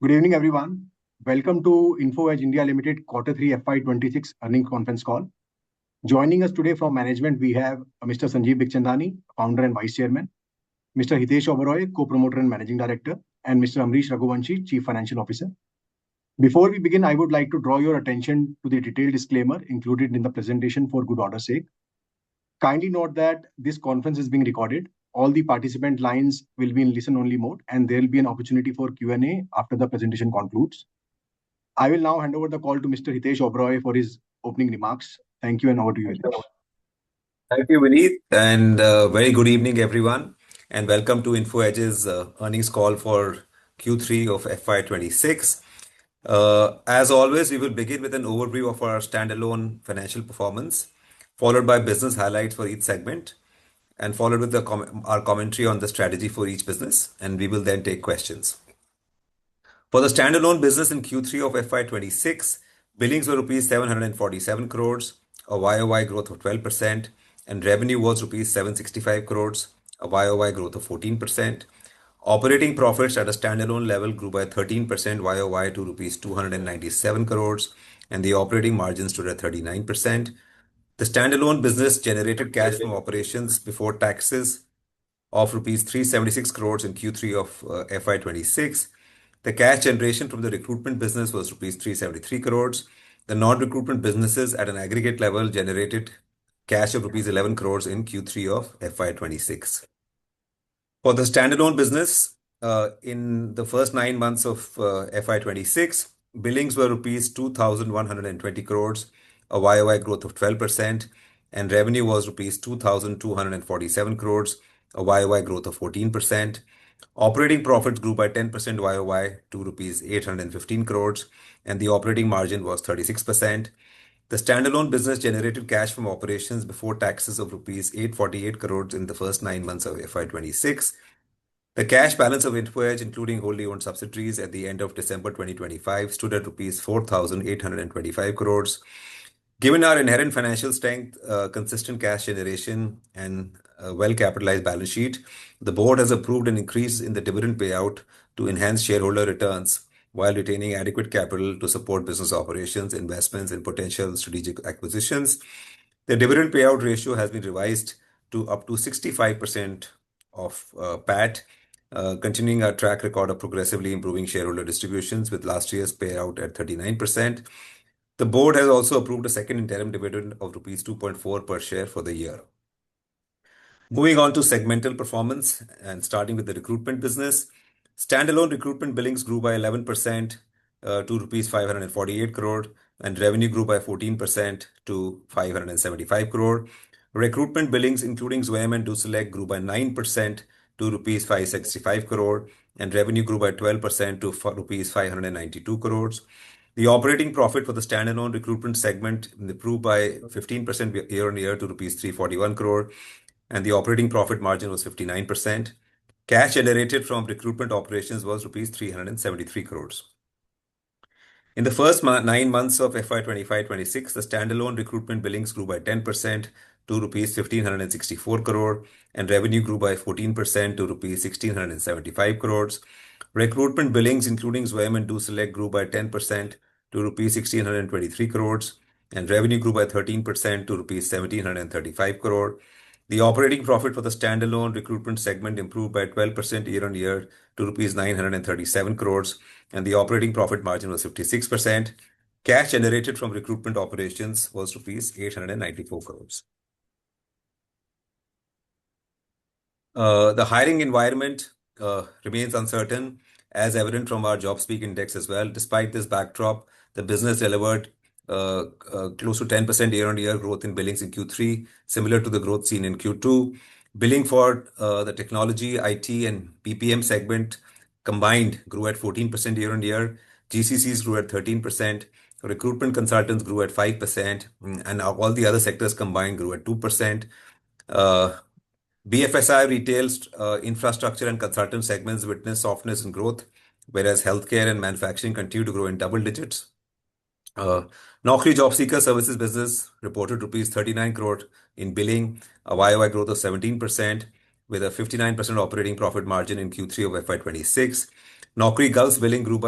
Good evening, everyone. Welcome to Info Edge India Limited Q3 FY26 earnings conference call. Joining us today from management, we have Mr. Sanjeev Bikhchandani, Founder and Vice Chairman, Mr. Hitesh Oberoi, Co-Promoter and Managing Director, and Mr. Amrish Raghuvanshi, Chief Financial Officer. Before we begin, I would like to draw your attention to the detailed disclaimer included in the presentation for good order's sake. Kindly note that this conference is being recorded. All the participant lines will be in listen-only mode, and there will be an opportunity for Q&A after the presentation concludes. I will now hand over the call to Mr. Hitesh Oberoi for his opening remarks. Thank you, and over to you, Hitesh. Thank you, Vineet, and very good evening, everyone, and welcome to Info Edge's earnings call for Q3 of FY26. As always, we will begin with an overview of our standalone financial performance, followed by business highlights for each segment, and followed with our commentary on the strategy for each business, and we will then take questions. For the standalone business in Q3 of FY26, billings were rupees 747 crores, a YOY growth of 12%, and revenue was rupees 765 crores, a YOY growth of 14%. Operating profits at a standalone level grew by 13% YOY to rupees 297 crores, and the operating margin stood at 39%. The standalone business generated cash from operations before taxes of rupees 376 crores in Q3 of FY26. The cash generation from the recruitment business was rupees 373 crores. The non-recruitment businesses at an aggregate level generated cash of rupees 11 crores in Q3 of FY26. For the standalone business, in the first 9 months of FY26, billings were rupees 2,120 crores, a YOY growth of 12%, and revenue was rupees 2,247 crores, a YOY growth of 14%. Operating profits grew by 10% YOY to rupees 815 crores, and the operating margin was 36%. The standalone business generated cash from operations before taxes of rupees 848 crores in the first 9 months of FY26. The cash balance of Info Edge, including wholly owned subsidiaries at the end of December 2025, stood at rupees 4,825 crores. Given our inherent financial strength, consistent cash generation, and well-capitalized balance sheet, the board has approved an increase in the dividend payout to enhance shareholder returns while retaining adequate capital to support business operations, investments, and potential strategic acquisitions. The dividend payout ratio has been revised to up to 65% of PAT, continuing our track record of progressively improving shareholder distributions with last year's payout at 39%. The board has also approved a second interim dividend of rupees 2.4 per share for the year. Moving on to segmental performance and starting with the recruitment business, standalone recruitment billings grew by 11% to rupees 548 crore, and revenue grew by 14% to 575 crore. Recruitment billings, including Zwayam and DoSelect, grew by 9% to rupees 565 crore, and revenue grew by 12% to rupees 592 crores. The operating profit for the standalone recruitment segment improved by 15% year-on-year to rupees 341 crore, and the operating profit margin was 59%. Cash generated from recruitment operations was rupees 373 crores. In the first 9 months of FY25-26, the standalone recruitment billings grew by 10% to rupees 1,564 crore, and revenue grew by 14% to rupees 1,675 crores. Recruitment billings, including Zwayam and DoSelect, grew by 10% to rupees 1,623 crores, and revenue grew by 13% to rupees 1,735 crore. The operating profit for the standalone recruitment segment improved by 12% year-on-year to rupees 937 crores, and the operating profit margin was 56%. Cash generated from recruitment operations was rupees 894 crores. The hiring environment remains uncertain, as evident from our JobSpeak index as well. Despite this backdrop, the business delivered close to 10% year-on-year growth in billings in Q3, similar to the growth seen in Q2. Billing for the technology, IT, and PPM segment combined grew at 14% year-on-year. GCCs grew at 13%. Recruitment consultants grew at 5%, and all the other sectors combined grew at 2%. BFSI, retail, infrastructure, and consultant segments witnessed softness in growth, whereas healthcare and manufacturing continued to grow in double digits. Naukri job seeker services business reported rupees 39 crore in billing, a YOY growth of 17%, with a 59% operating profit margin in Q3 of FY26. Naukri Gulf's billing grew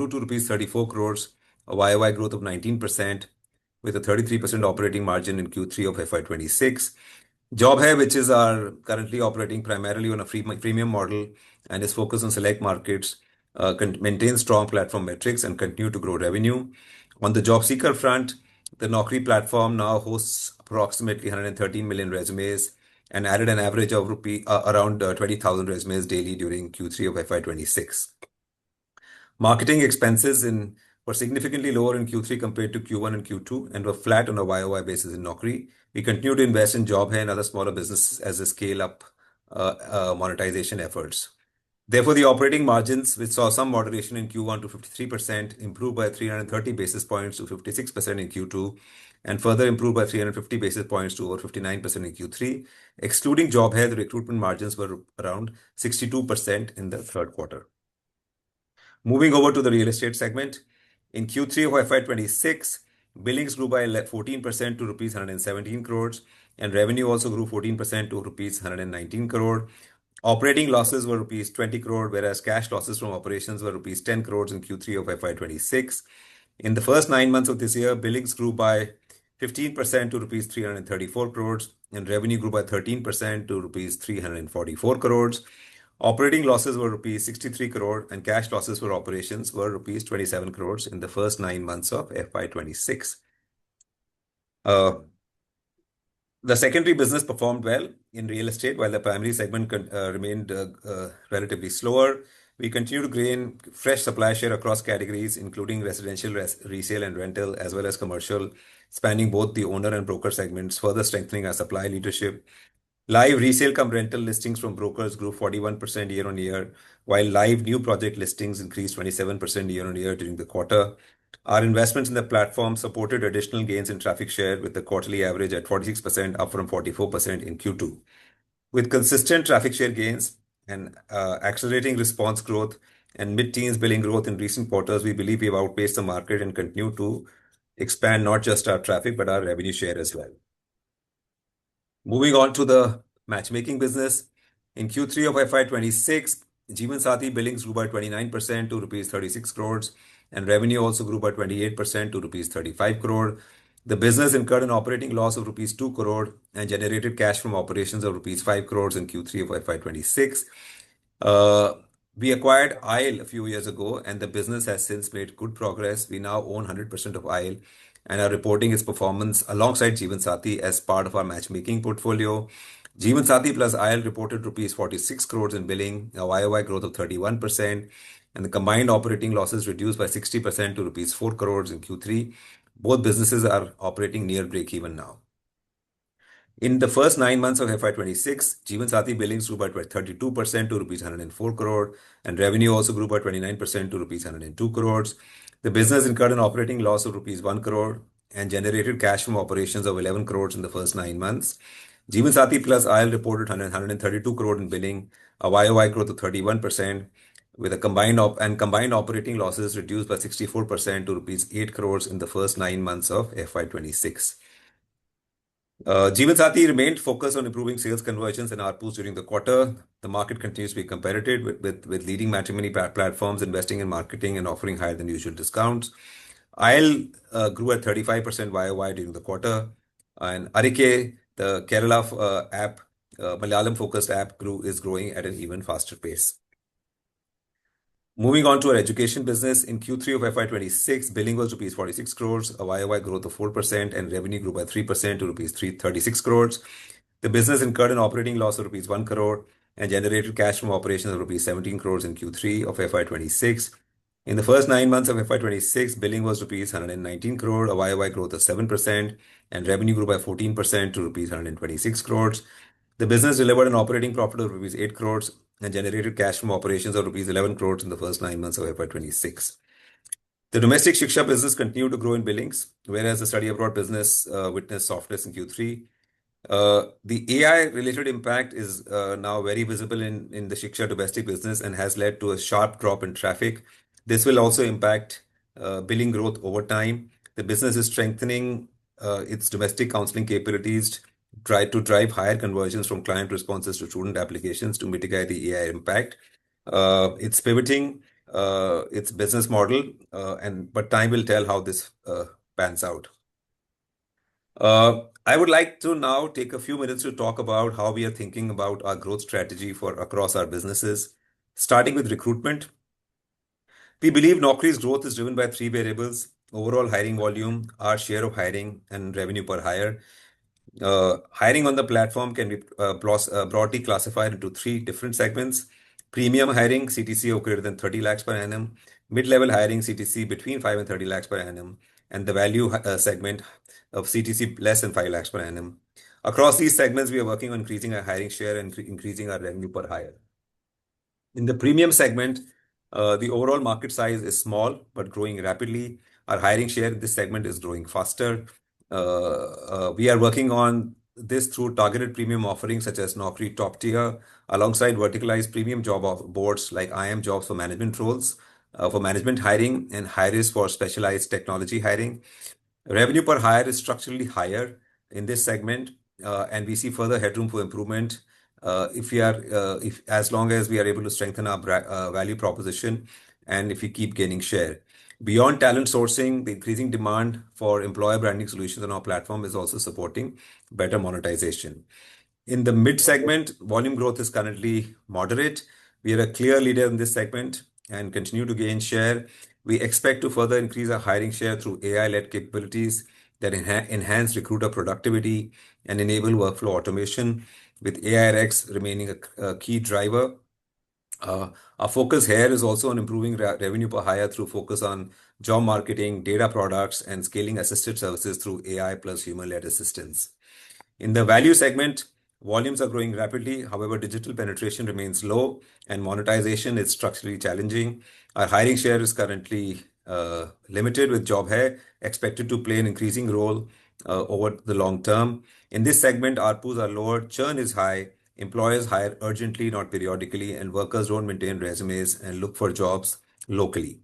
to rupees 34 crores, a YOY growth of 19%, with a 33% operating margin in Q3 of FY26. Job Hai, which is our currently operating primarily on a freemium model and is focused on select markets, maintains strong platform metrics and continue to grow revenue. On the job seeker front, the Naukri platform now hosts approximately 113 million resumes and added an average of around 20,000 resumes daily during Q3 of FY26. Marketing expenses were significantly lower in Q3 compared to Q1 and Q2 and were flat on a YOY basis in Naukri. We continue to invest in Job Hai and other smaller businesses as they scale up monetization efforts. Therefore, the operating margins, which saw some moderation in Q1 to 53%, improved by 330 basis points to 56% in Q2, and further improved by 350 basis points to over 59% in Q3. Excluding Job Hai, the recruitment margins were around 62% in the third quarter. Moving over to the real estate segment, in Q3 of FY26, billings grew by 14% to rupees 117 crores, and revenue also grew 14% to rupees 119 crore. Operating losses were rupees 20 crore, whereas cash losses from operations were rupees 10 crores in Q3 of FY26. In the first 9 months of this year, billings grew by 15% to rupees 334 crores, and revenue grew by 13% to rupees 344 crores. Operating losses were rupees 63 crore, and cash losses for operations were rupees 27 crores in the first 9 months of FY26. The secondary business performed well in real estate, while the primary segment remained relatively slower. We continue to gain fresh supply share across categories, including residential, resale, and rental, as well as commercial, spanning both the owner and broker segments, further strengthening our supply leadership. Live resale cum rental listings from brokers grew 41% year on year, while live new project listings increased 27% year on year during the quarter. Our investments in the platform supported additional gains in traffic share, with the quarterly average at 46%, up from 44% in Q2. With consistent traffic share gains and accelerating response growth and mid-teens billing growth in recent quarters, we believe we have outpaced the market and continue to expand not just our traffic but our revenue share as well. Moving on to the matchmaking business, in Q3 of FY26, Jeevansathi billings grew by 29% to rupees 36 crores, and revenue also grew by 28% to rupees 35 crore. The business incurred an operating loss of rupees 2 crore and generated cash from operations of rupees 5 crores in Q3 of FY26. We acquired Aisle a few years ago, and the business has since made good progress. We now own 100% of Aisle and are reporting its performance alongside Jeevansathi as part of our matchmaking portfolio. Jeevansathi plus Aisle reported rupees 46 crores in billing, a YOY growth of 31%, and the combined operating losses reduced by 60% to rupees 4 crores in Q3. Both businesses are operating near break-even now. In the first 9 months of FY26, Jeevansathi billings grew by 32% to rupees 104 crore, and revenue also grew by 29% to rupees 102 crores. The business incurred an operating loss of rupees 1 crore and generated cash from operations of 11 crores in the first 9 months. Jeevansathi plus Aisle reported 132 crore in billing, a YOY growth of 31%, with a combined operating losses reduced by 64% to rupees 8 crores in the first 9 months of FY26. Jeevansathi remained focused on improving sales conversions and ARPUs during the quarter. The market continues to be competitive, with leading matrimony platforms investing in marketing and offering higher than usual discounts. Aisle grew at 35% YOY during the quarter, and Arike, the Kerala app, Malayalam-focused app, is growing at an even faster pace. Moving on to our education business, in Q3 of FY26, billing was rupees 46 crores, a YOY growth of 4%, and revenue grew by 3% to rupees 336 crores. The business incurred an operating loss of rupees 1 crore and generated cash from operations of rupees 17 crores in Q3 of FY26. In the first 9 months of FY26, billing was rupees 119 crore, a YOY growth of 7%, and revenue grew by 14% to rupees 126 crores. The business delivered an operating profit of rupees 8 crores and generated cash from operations of rupees 11 crores in the first 9 months of FY26. The domestic Shiksha business continued to grow in billings, whereas the study abroad business witnessed softness in Q3. The AI-related impact is now very visible in the Shiksha domestic business and has led to a sharp drop in traffic. This will also impact billing growth over time. The business is strengthening its domestic counseling capabilities to drive higher conversions from client responses to student applications to mitigate the AI impact. It's pivoting its business model, but time will tell how this pans out. I would like to now take a few minutes to talk about how we are thinking about our growth strategy for across our businesses, starting with recruitment. We believe Naukri's growth is driven by three variables: overall hiring volume, our share of hiring, and revenue per hire. Hiring on the platform can be broadly classified into three different segments: premium hiring, CTC of greater than 30 lakhs per annum; mid-level hiring, CTC between 5 and 30 lakhs per annum; and the value segment of CTC less than 5 lakhs per annum. Across these segments, we are working on increasing our hiring share and increasing our revenue per hire. In the premium segment, the overall market size is small but growing rapidly. Our hiring share in this segment is growing faster. We are working on this through targeted premium offerings such as Naukri Top Tier, alongside verticalized premium boards like IM Jobs for management roles, for management hiring, and Hiris for specialized technology hiring. Revenue per hire is structurally higher in this segment, and we see further headroom for improvement if as long as we are able to strengthen our value proposition and if we keep gaining share. Beyond talent sourcing, the increasing demand for employer branding solutions on our platform is also supporting better monetization. In the mid segment, volume growth is currently moderate. We are a clear leader in this segment and continue to gain share. We expect to further increase our hiring share through AI-led capabilities that enhance recruiter productivity and enable workflow automation, with AIRX remaining a key driver. Our focus here is also on improving revenue per hire through focus on job marketing, data products, and scaling assisted services through AI plus human-led assistance. In the value segment, volumes are growing rapidly. However, digital penetration remains low and monetization is structurally challenging. Our hiring share is currently limited, with job hai expected to play an increasing role over the long term. In this segment, ARPUs are lower, churn is high, employers hire urgently, not periodically, and workers don't maintain resumes and look for jobs locally.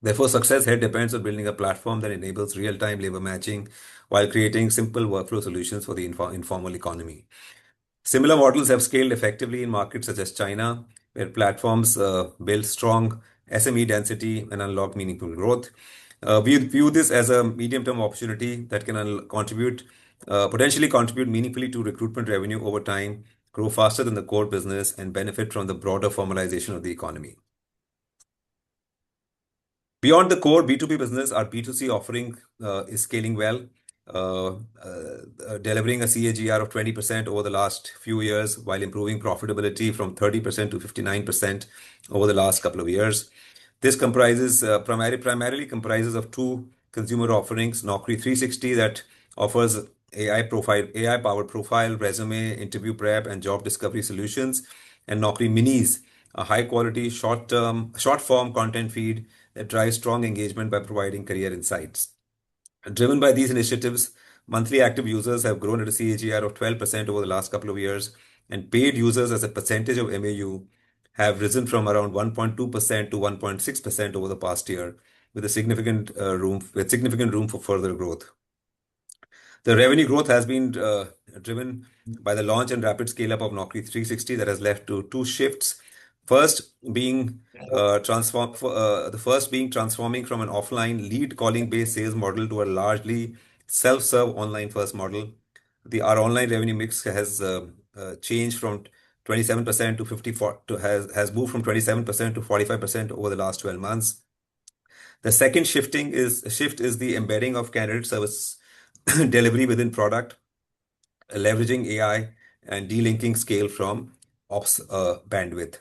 Therefore, success here depends on building a platform that enables real-time labor matching while creating simple workflow solutions for the informal economy. Similar models have scaled effectively in markets such as China, where platforms build strong SME density and unlock meaningful growth. We view this as a medium-term opportunity that can potentially contribute meaningfully to recruitment revenue over time, grow faster than the core business, and benefit from the broader formalization of the economy. Beyond the core B2B business, our B2C offering is scaling well, delivering a CAGR of 20% over the last few years while improving profitability from 30% to 59% over the last couple of years. This primarily comprises of two consumer offerings: Naukri 360 that offers AI-powered profile, resume, interview prep, and job discovery solutions, and Naukri Minis, a high-quality, short-form content feed that drives strong engagement by providing career insights. Driven by these initiatives, monthly active users have grown at a CAGR of 12% over the last couple of years, and paid users as a percentage of MAU have risen from around 1.2% to 1.6% over the past year, with significant room for further growth. The revenue growth has been driven by the launch and rapid scale-up of Naukri 360 that has led to two shifts. First being transforming from an offline lead calling-based sales model to a largely self-serve online-first model. Our online revenue mix has changed from 27% to 54 has moved from 27% to 45% over the last 12 months. The second shift is the embedding of candidate service delivery within product, leveraging AI and delinking scale from ops bandwidth.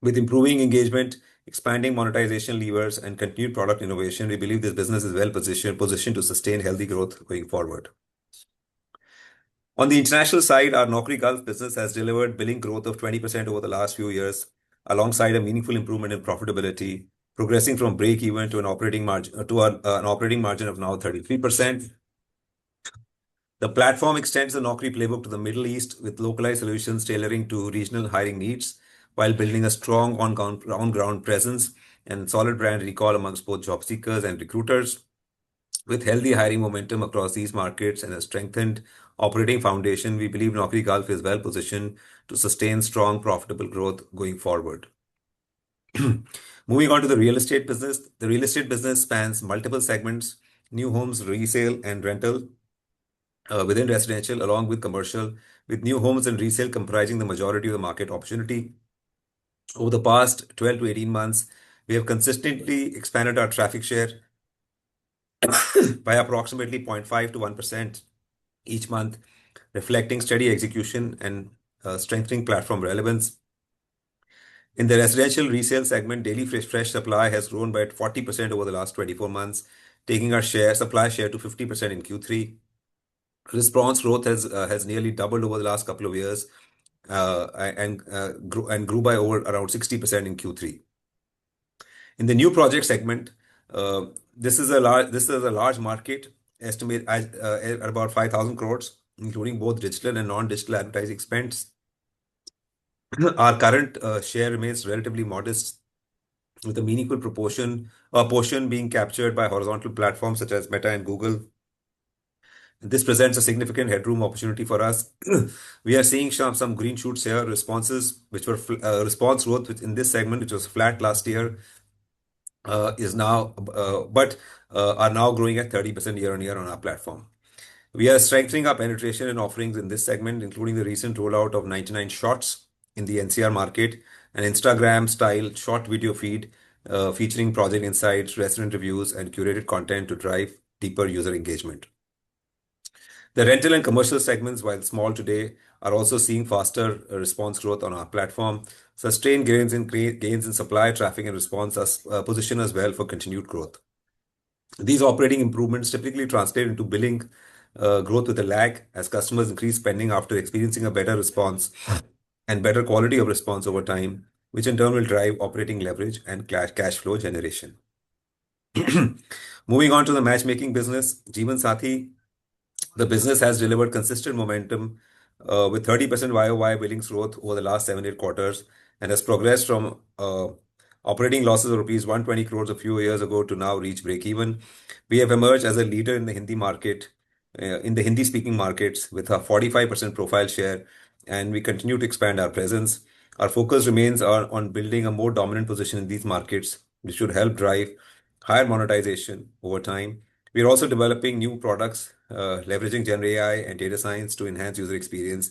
With improving engagement, expanding monetization levers, and continued product innovation, we believe this business is well positioned to sustain healthy growth going forward. On the international side, our Naukri Gulf business has delivered billing growth of 20% over the last few years, alongside a meaningful improvement in profitability, progressing from break-even to an operating margin of now 33%. The platform extends the Naukri playbook to the Middle East with localized solutions tailoring to regional hiring needs, while building a strong on-ground presence and solid brand recall amongst both job seekers and recruiters. With healthy hiring momentum across these markets and a strengthened operating foundation, we believe Naukri Gulf is well positioned to sustain strong, profitable growth going forward. Moving on to the real estate business. The real estate business spans multiple segments: new homes, resale, and rental within residential, along with commercial, with new homes and resale comprising the majority of the market opportunity. Over the past 12 to 18 months, we have consistently expanded our traffic share by approximately 0.5 to 1% each month, reflecting steady execution and strengthening platform relevance. In the residential resale segment, daily fresh supply has grown by 40% over the last 24 months, taking our supply share to 50% in Q3. Response growth has nearly doubled over the last couple of years, and grew by over around 60% in Q3. In the new project segment, this is a large market, estimate at about 5,000 crores, including both digital and non-digital advertising spends. Our current share remains relatively modest, with a meaningful portion being captured by horizontal platforms such as Meta and Google. This presents a significant headroom opportunity for us. We are seeing some green shoots here. Response growth in this segment, which was flat last year, is now but are now growing at 30% year on year on our platform. We are strengthening our penetration and offerings in this segment, including the recent rollout of 99 Shots in the NCR market, an Instagram-style short video feed featuring project insights, resident reviews, and curated content to drive deeper user engagement. The rental and commercial segments, while small today, are also seeing faster response growth on our platform. Sustained gains in supply, traffic, and response position us well for continued growth. These operating improvements typically translate into billing growth with a lag as customers increase spending after experiencing a better response and better quality of response over time, which in turn will drive operating leverage and cash flow generation. Moving on to the matchmaking business, Jeevan Sathi, the business has delivered consistent momentum with 30% YOY billings growth over the last 7-8 quarters, and has progressed from operating losses of rupees 120 crores a few years ago to now reach break-even. We have emerged as a leader in the Hindi market, in the Hindi-speaking markets, with a 45% profile share, and we continue to expand our presence. Our focus remains on building a more dominant position in these markets, which should help drive higher monetization over time. We are also developing new products, leveraging Gen AI and data science to enhance user experience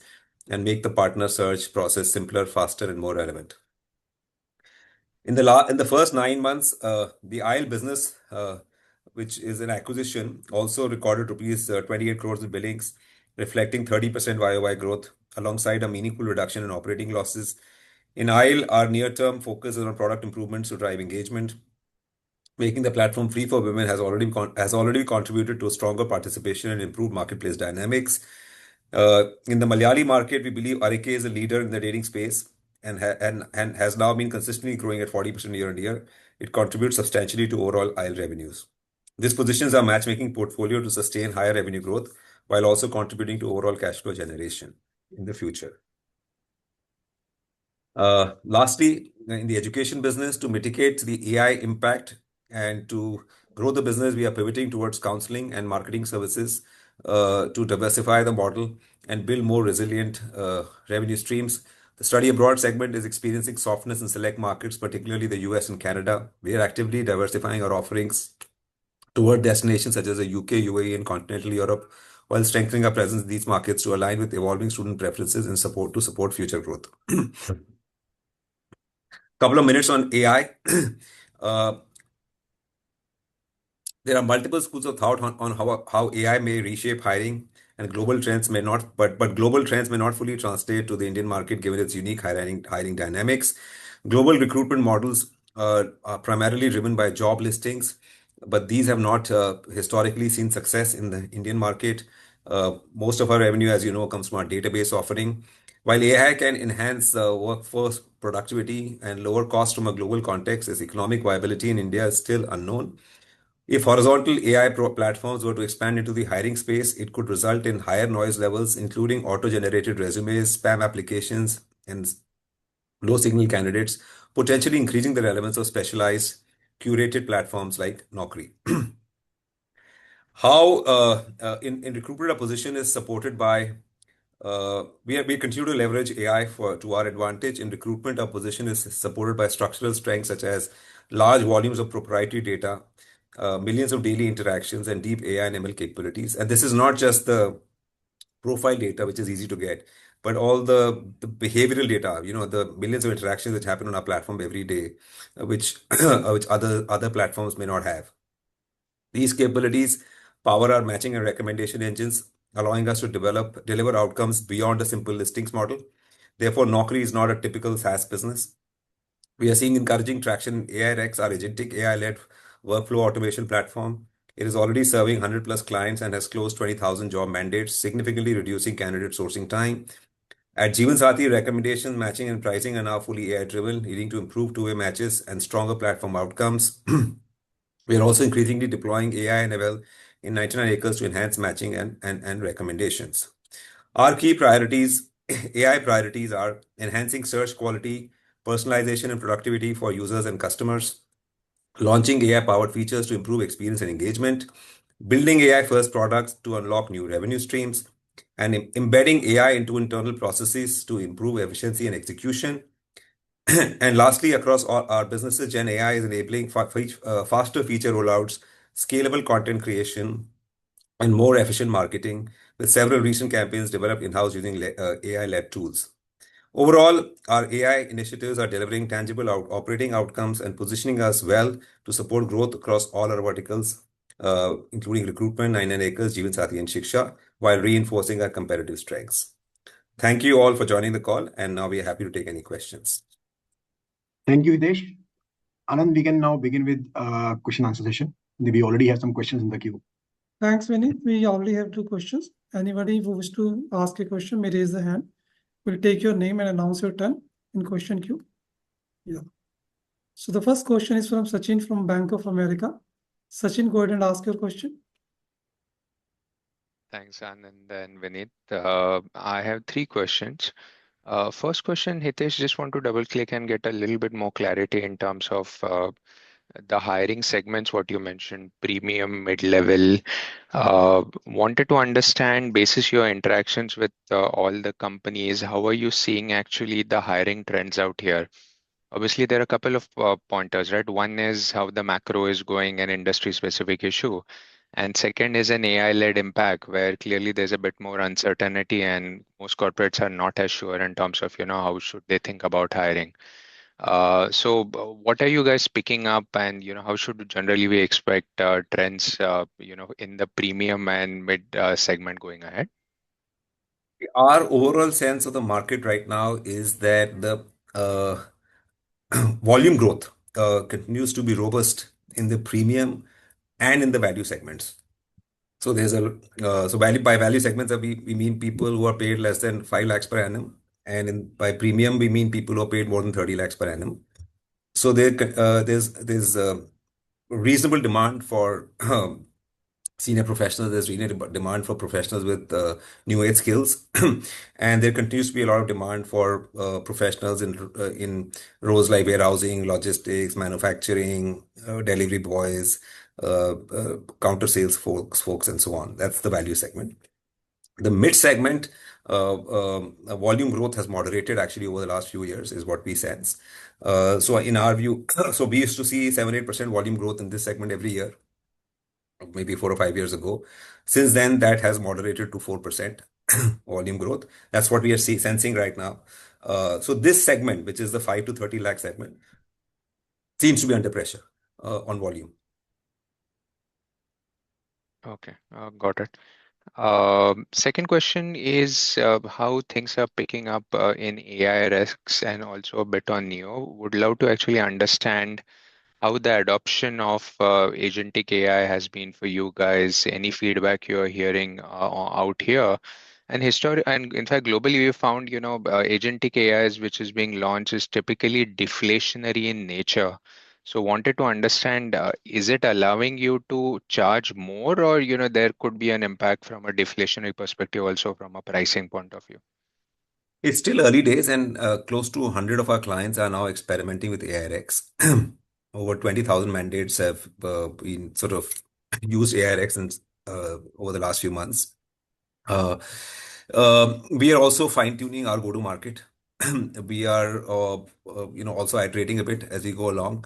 and make the partner search process simpler, faster, and more relevant. In the first 9 months, the IL business, which is an acquisition, also recorded rupees 28 crores in billings, reflecting 30% YOY growth alongside a meaningful reduction in operating losses. In IL, our near-term focus is on product improvements to drive engagement. Making the platform free for women has already contributed to a stronger participation and improved marketplace dynamics. In the Malayali market, we believe Arike is a leader in the dating space and has now been consistently growing at 40% year on year. It contributes substantially to overall IL revenues. This positions our matchmaking portfolio to sustain higher revenue growth while also contributing to overall cash flow generation in the future. Lastly, in the education business, to mitigate the AI impact and to grow the business, we are pivoting towards counseling and marketing services to diversify the model and build more resilient revenue streams. The study abroad segment is experiencing softness in select markets, particularly the US and Canada. We are actively diversifying our offerings toward destinations such as the UK, UAE, and continental Europe, while strengthening our presence in these markets to align with evolving student preferences and support future growth. Couple of minutes on AI. There are multiple schools of thought on how AI may reshape hiring, and global trends may not, but global trends may not fully translate to the Indian market given its unique hiring dynamics. Global recruitment models are primarily driven by job listings, but these have not historically seen success in the Indian market. Most of our revenue, as you know, comes from our database offering. While AI can enhance workforce productivity and lower costs from a global context, its economic viability in India is still unknown. If horizontal AI platforms were to expand into the hiring space, it could result in higher noise levels, including auto-generated resumes, spam applications, and low-signal candidates, potentially increasing the relevance of specialized, curated platforms like Naukri. How in recruiter, a position is supported by We continue to leverage AI to our advantage. In recruitment, our position is supported by structural strengths such as large volumes of proprietary data, millions of daily interactions, and deep AI and ML capabilities. And this is not just the profile data, which is easy to get, but all the behavioral data, the millions of interactions that happen on our platform every day, which which other platforms may not have. These capabilities power our matching and recommendation engines, allowing us to deliver outcomes beyond a simple listings model. Therefore, Naukri is not a typical SaaS business. We are seeing encouraging traction in AIREX, our agentic AI-led workflow automation platform. It is already serving 100 plus clients and has closed 20,000 job mandates, significantly reducing candidate sourcing time. At Jeevan Sathi, recommendations, matching, and pricing are now fully AI-driven, leading to improved two-way matches and stronger platform outcomes. We are also increasingly deploying AI and ML in 99 acres to enhance matching and recommendations. Our key priorities, AI priorities, are enhancing search quality, personalization and productivity for users and customers, launching AI-powered features to improve experience and engagement, building AI-first products to unlock new revenue streams, and embedding AI into internal processes to improve efficiency and execution. And lastly, across all our businesses, Gen AI is enabling faster feature rollouts, scalable content creation, and more efficient marketing, with several recent campaigns developed in-house using AI-led tools. Overall, our AI initiatives are delivering tangible operating outcomes and positioning us well to support growth across all our verticals, including recruitment, 99 acres, Jeevan Sathi, and Shiksha, while reinforcing our competitive strengths. Thank you all for joining the call, and now we are happy to take any questions. Thank you, Hitesh. Anand, we can now begin with question answer session. We already have some questions in the queue. Thanks, Vineet. We already have 2 questions. Anybody who wishes to ask a question may raise the hand. We'll take your name and announce your turn in question queue. Yeah. So the first question is from Sachin from Bank of America. Sachin, go ahead and ask your question. Thanks, Anand and Vineet. I have 3 questions. First question, Hitesh, just want to double click and get a little bit more clarity in terms of the hiring segments, what you mentioned, premium, mid-level. Wanted to understand, basis your interactions with all the companies, how are you seeing actually the hiring trends out here? Obviously, there are a couple of pointers, right? One is how the macro is going, an industry-specific issue. And second is an AI-led impact, where clearly there's a bit more uncertainty and most corporates are not as sure in terms of, how should they think about hiring. So what are you guys picking up, and how should generally we expect trends in the premium and mid segment going ahead? Our overall sense of the market right now is that the volume growth continues to be robust in the premium and in the value segments. So by value segments, we mean people who are paid less than 5 lakhs per annum, and by premium we mean people who are paid more than 30 lakhs per annum. So there's reasonable demand for senior professionals. There's really demand for professionals with new age skills, and there continues to be a lot of demand for professionals in roles like warehousing, logistics, manufacturing, delivery boys, counter sales folks, and so on. That's the value segment. The mid segment volume growth has moderated actually over the last few years, is what we sense. So in our view, so we used to see 7-8% volume growth in this segment every year, maybe 4 or 5 years ago. Since then, that has moderated to 4% volume growth. That's what we are sensing right now. So this segment, which is the 5 to 30 lakh segment, seems to be under pressure on volume. Okay, got it. Second question is how things are picking up in AI risks and also a bit on Neo. Would love to actually understand how the adoption of agentic AI has been for you guys. Any feedback you're hearing out here? And in fact, globally, we found, agentic AIs, which is being launched, is typically deflationary in nature. So wanted to understand, is it allowing you to charge more, or, there could be an impact from a deflationary perspective also from a pricing point of view? It's still early days, and close to 100 of our clients are now experimenting with AIRX. Over 20,000 mandates have been sort of used AIRX over the last few months. We are also fine-tuning our go-to-market. We are, also iterating a bit as we go along.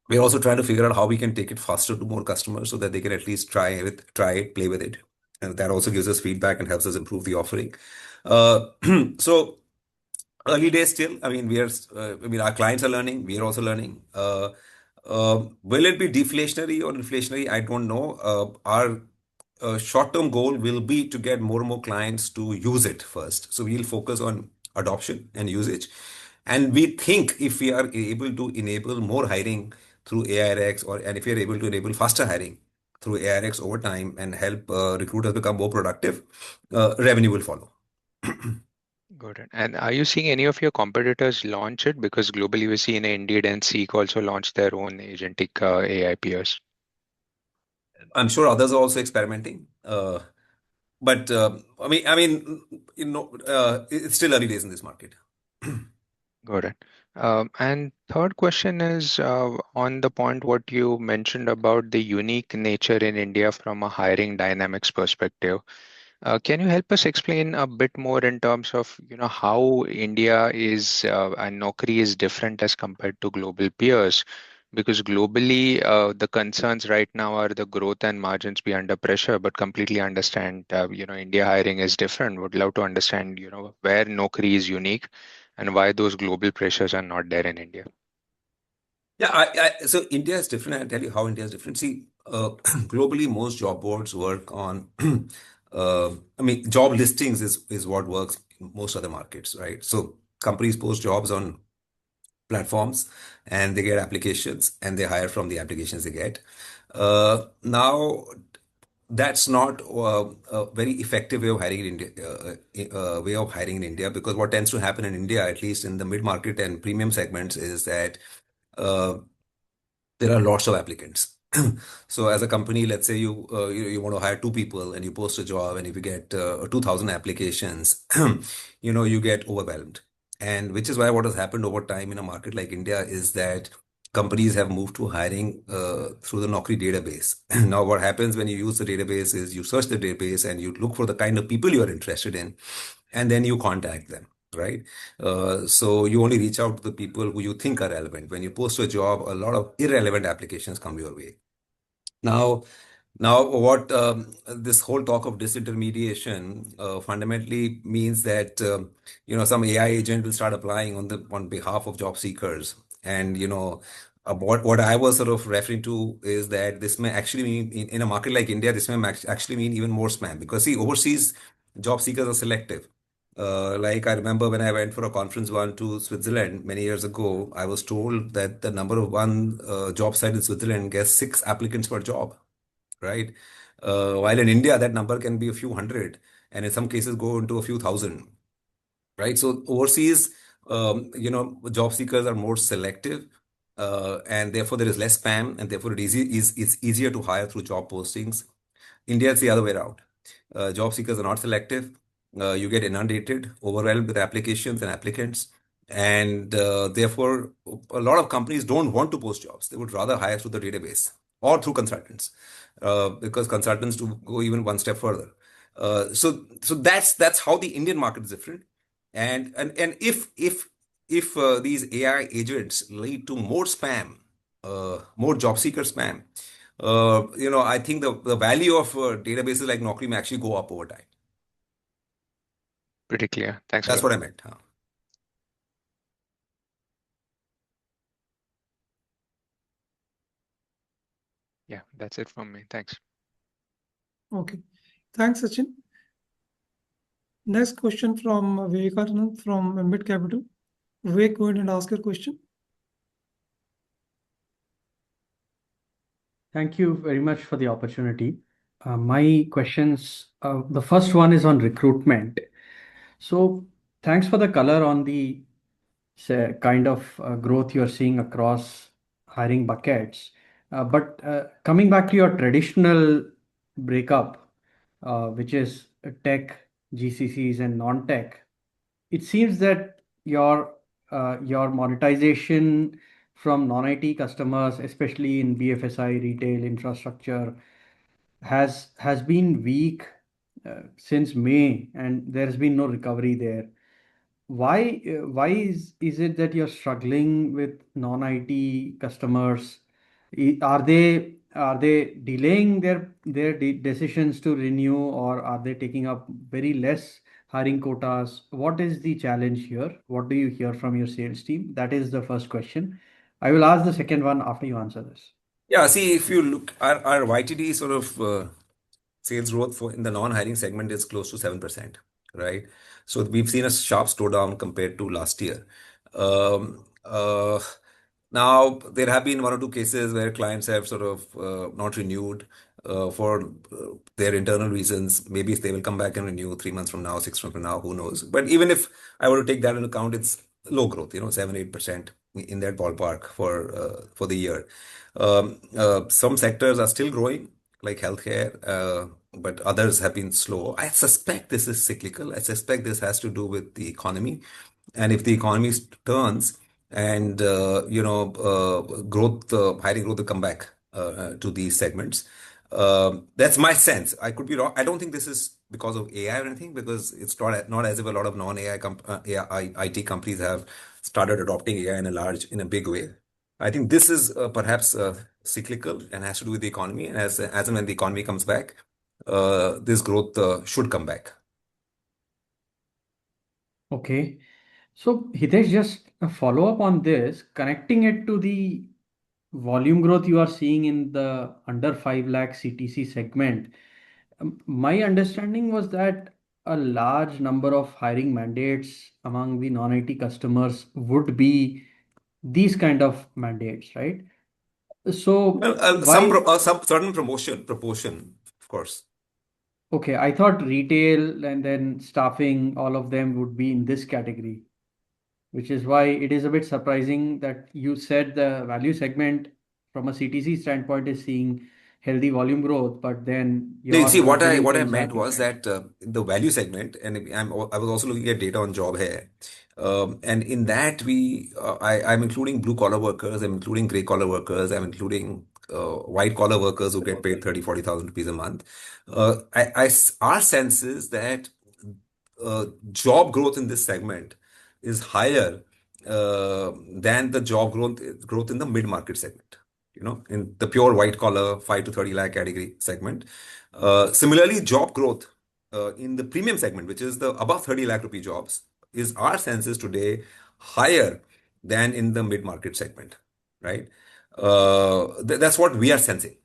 We're also trying to figure out how we can take it faster to more customers so that they can at least play with it. And that also gives us feedback and helps us improve the offering. Uh, so early days still. Our clients are learning. We are also learning. Will it be deflationary or inflationary? I don't know. Our short-term goal will be to get more and more clients to use it first. So we'll focus on adoption and usage. And we think if we are able to enable more hiring through AIRX, and if we are able to enable faster hiring through AIRX over time and help recruiters become more productive, revenue will follow. Got it. And are you seeing any of your competitors launch it? Because globally we see Indeed and Seek also launch their own agentic AI peers. I'm sure others are also experimenting. But it's still early days in this market. Got it. And third question is on the point what you mentioned about the unique nature in India from a hiring dynamics perspective. Can you help us explain a bit more in terms of, how India is and Naukri is different as compared to global peers? Because globally, the concerns right now are the growth and margins be under pressure, but completely understand, India hiring is different. Would love to understand, where Naukri is unique and why those global pressures are not there in India. Yeah, so India is different. I'll tell you how India is different. See, globally, most job boards work on, job listings is what works in most other markets, right? So companies post jobs on platforms and they get applications and they hire from the applications they get. Now, that's not a very effective way of hiring in India, because what tends to happen in India, at least in the mid-market and premium segments, is that uh, there are lots of applicants. So as a company, let's say you want to hire two people and you post a job, and if you get 2,000 applications, you get overwhelmed. And which is why what has happened over time in a market like India is that companies have moved to hiring through the Naukri database. Now, what happens when you use the database is you search the database and you look for the kind of people you are interested in, and then you contact them, right? So you only reach out to the people who you think are relevant. When you post a job, a lot of irrelevant applications come your way. Now, what this whole talk of disintermediation fundamentally means that some AI agent will start applying on behalf of job seekers, and what I was sort of referring to is that this may actually mean in a market like India, this may actually mean even more spam, because see, overseas job seekers are selective. Like I remember when I went for a conference one to Switzerland many years ago, I was told that the number of one job site in Switzerland gets 6 applicants per job, right? While in India, that number can be a few hundred, and in some cases go into a few thousand, right? So overseas, job seekers are more selective, and therefore there is less spam, and therefore it's easier to hire through job postings. India is the other way around. Job seekers are not selective. You get inundated, overwhelmed with applications and applicants. And therefore, a lot of companies don't want to post jobs. They would rather hire through the database or through consultants, because consultants do go even one step further. So that's how the Indian market is different. And if these AI agents lead to more spam, more job seeker spam, I think the value of databases like Naukri may actually go up over time. Pretty clear. Thanks a That's lot. what I meant. Huh? Yeah, that's it from me. Thanks. Okay. Thanks, Sachin. Next question from Vivekanand from Ambit Capital. Vivek, go ahead and ask your question. Thank you very much for the opportunity. My questions, the first one is on recruitment. So thanks for the color on the kind of growth you're seeing across hiring buckets. But coming back to your traditional breakup, which is tech, GCCs, and non-tech, it seems that your monetization from non-IT customers, especially in BFSI, retail, infrastructure, has been weak since May, and there's been no recovery there. Why is it that you're struggling with non-IT customers? Are they delaying their decisions to renew, or are they taking up very less hiring quotas? What is the challenge here? What do you hear from your sales team? That is the first question. I will ask the second one after you answer this. Yeah, see, if you look, our YTD sort of sales growth for in the non-hiring segment is close to 7%, right? So we've seen a sharp slowdown compared to last year. Um, uh, Now, there have been one or two cases where clients have sort of not renewed for their internal reasons. Maybe if they will come back and renew 3 months from now, 6 months from now, who knows? But even if I were to take that into account, it's low growth, 7, 8% in that ballpark for the year. Some sectors are still growing, like healthcare, but others have been slow. I suspect this is cyclical. I suspect this has to do with the economy. And if the economy turns and hiring growth will come back to these segments. That's my sense. I could be wrong. I don't think this is because of AI or anything, because it's not as if a lot of non-AI AI, IT companies have started adopting AI in a big way. I think this is perhaps cyclical and has to do with the economy. And as and when the economy comes back, this growth should come back. Okay. So, Hitesh, just a follow-up on this, connecting it to the volume growth you are seeing in the under 5 lakh CTC segment. My understanding was that a large number of hiring mandates among the non-IT customers would be these kind of mandates, right? So Well, why? some certain proportion, of course. Okay, I thought retail and then staffing, all of them would be in this category, which is why it is a bit surprising that you said the value segment from a CTC standpoint is seeing healthy volume growth, but then No, you your see, what I incrementals are meant was different. that the value segment, and I was also looking at data on job here, and in that I'm including blue collar workers, I'm including gray collar workers, I'm including white collar workers who get paid 30,000-40,000 rupees a month. Our sense is that job growth in this segment is higher than the job growth in the mid market segment. In the pure white collar 5 to 30 lakh category segment. Similarly, job growth in the premium segment, which is the above 30 lakh rupee jobs, is our census today higher than in the mid market segment, right? That's what we are sensing.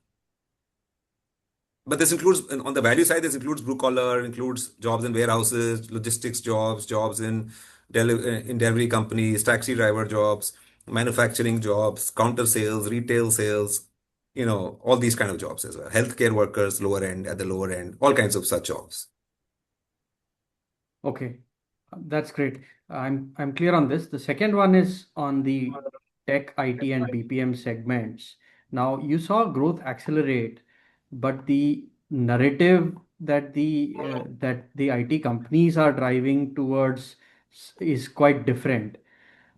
But this includes, on the value side, this includes blue collar, includes jobs in warehouses, logistics jobs in delivery companies, taxi driver jobs, manufacturing jobs, counter sales, retail sales, all these kind of jobs as well. Healthcare workers, at the lower end, all kinds of such jobs. Okay, that's great. I'm clear on this. The second one is on the tech, IT, and BPM segments. Now, you saw growth accelerate, but the narrative that the IT companies are driving towards is quite different.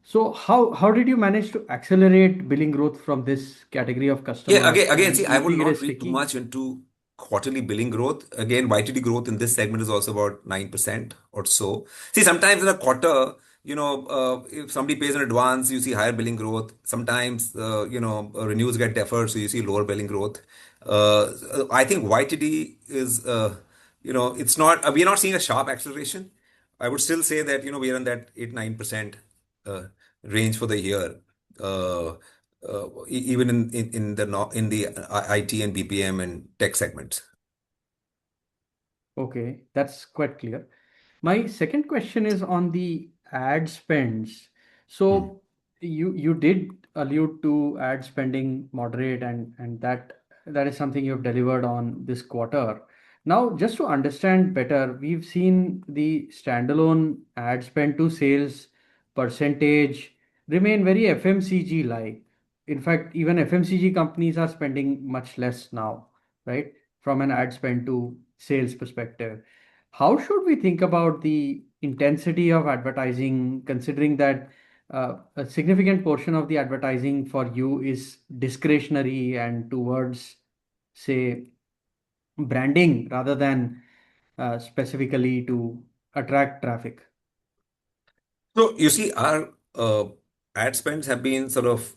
So, how did you manage to accelerate billing growth from this category of Yeah, customers? again, And see, do I you will think it not is read too sticky? much into quarterly billing growth. Again, YTD growth in this segment is also about 9% or so. See, sometimes in a quarter, if somebody pays in advance, you see higher billing growth. Sometimes, renewals get deferred, so you see lower billing growth. I think YTD is, we're not seeing a sharp acceleration. I would still say that, we are in that 8, 9% uh, range for the year. Uh, Even in the IT and BPM and tech segments. Okay, that's quite clear. My second question is on the ad spends. Hmm. So you did allude to ad spending moderate, and that is something you've delivered on this quarter. Now, just to understand better, we've seen the standalone ad spend to sales percentage remain very FMCG like. In fact, even FMCG companies are spending much less now, right? From an ad spend to sales perspective. How should we think about the intensity of advertising, considering that a significant portion of the advertising for you is discretionary and towards, say, branding rather than specifically to attract traffic? So you see, our ad spends have been sort of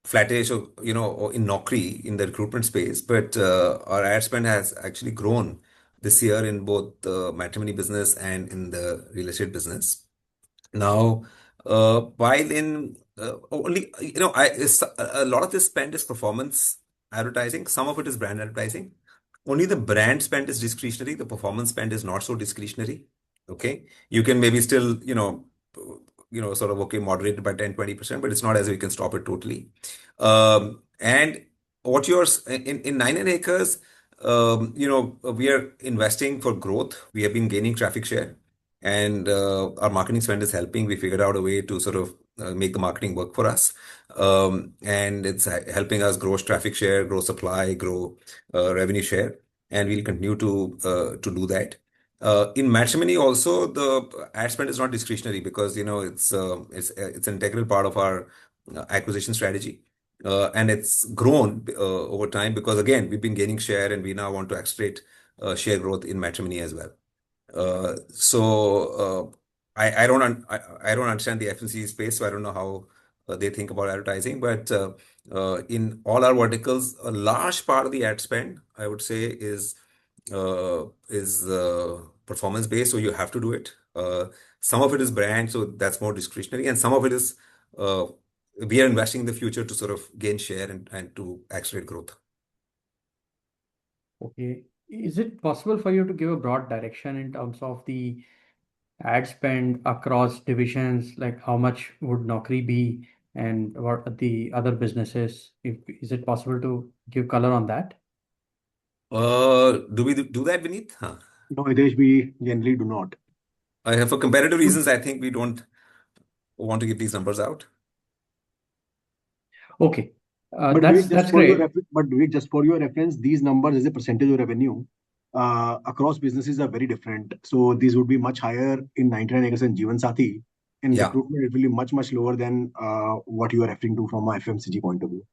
flattish, or or in Naukri in the recruitment space, but our ad spend has actually grown this year in both the matrimony business and in the real estate business. Now, while in only, a lot of this spend is performance advertising. Some of it is brand advertising. Only the brand spend is discretionary. The performance spend is not so discretionary. Okay. You can maybe still, sort of, okay, moderate it by 10-20%, but it's not as if you can stop it totally. And what yours in 99acres, we are investing for growth. We have been gaining traffic share, and our marketing spend is helping. We figured out a way to sort of make the marketing work for us, and it's helping us grow traffic share, grow supply, grow revenue share, and we'll continue to do that. In matrimony also, the ad spend is not discretionary because it's an integral part of our acquisition strategy. And it's grown over time because, again, we've been gaining share and we now want to accelerate share growth in matrimony as well. So I don't understand the FMCG space, so I don't know how they think about advertising. But in all our verticals, a large part of the ad spend, I would say, is performance based, so you have to do it. Some of it is brand, so that's more discretionary, and some of it is we are investing in the future to sort of gain share and to accelerate growth. Okay. Is it possible for you to give a broad direction in terms of the ad spend across divisions? Like how much would Naukri be and what are the other businesses? Is it possible to give color on that? Do we do that, Vineet? Huh. No, Hitesh, we generally do not. For competitive reasons, I think we don't want to give these numbers out. Okay. But That's great. Vivek, just for your reference, these numbers as a percentage of revenue across businesses are very different. So these would be much higher in 99acres and Jeevansathi. In Yeah. recruitment, it will be much, much lower than what you are referring to from a FMCG point of view.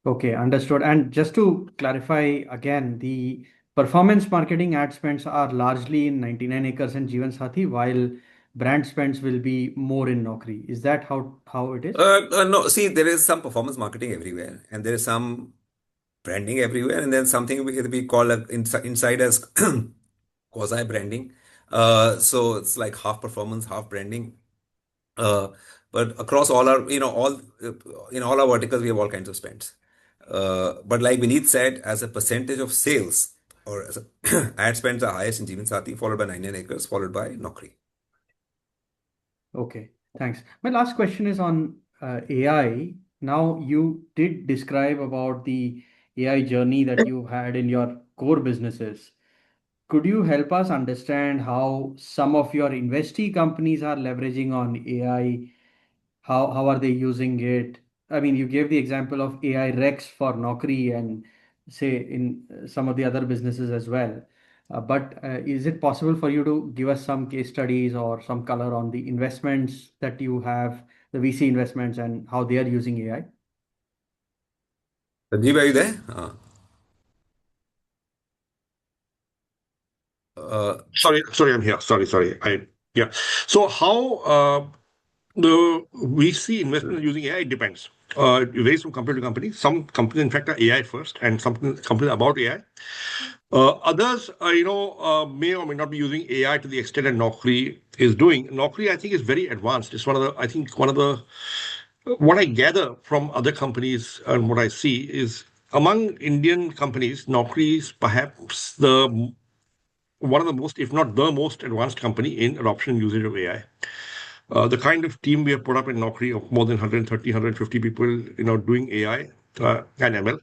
Okay, understood. And just to clarify again, the performance marketing ad spends are largely in 99acres and Jeevansathi, while brand spends will be more in Naukri. Is that how it is? No, see, there is some performance marketing everywhere, and there is some branding everywhere, and then something we call inside as quasi branding. So it's like half performance, half branding. But across all our, in all our verticals, we have all kinds of spends. But like Vineet said, as a percentage of sales, or as ad spends are highest in Jeevansathi, followed by 99acres, followed by Naukri. Okay, thanks. My last question is on AI. Now, you did describe about the AI journey that you had in your core businesses. Could you help us understand how some of your investee companies are leveraging on AI? How are they using it? I mean, you gave the example of AI Rex for Naukri and say in some of the other businesses as well. But is it possible for you to give us some case studies or some color on the investments that you have, the VC investments, and how they are using AI? Sanjeev, are you there? Sorry, I'm here. Sorry. Yeah. So how the VC investment using AI depends. It varies from company to company. Some companies, in fact, are AI first, and some companies are about AI. Others, may or may not be using AI to the extent that Naukri is doing. Naukri, I think, is very advanced. It's what I gather from other companies and what I see is among Indian companies, Naukri is perhaps one of the most, if not the most advanced company in adoption and usage of AI. The kind of team we have put up in Naukri of more than 130, 150 people, doing AI and ML.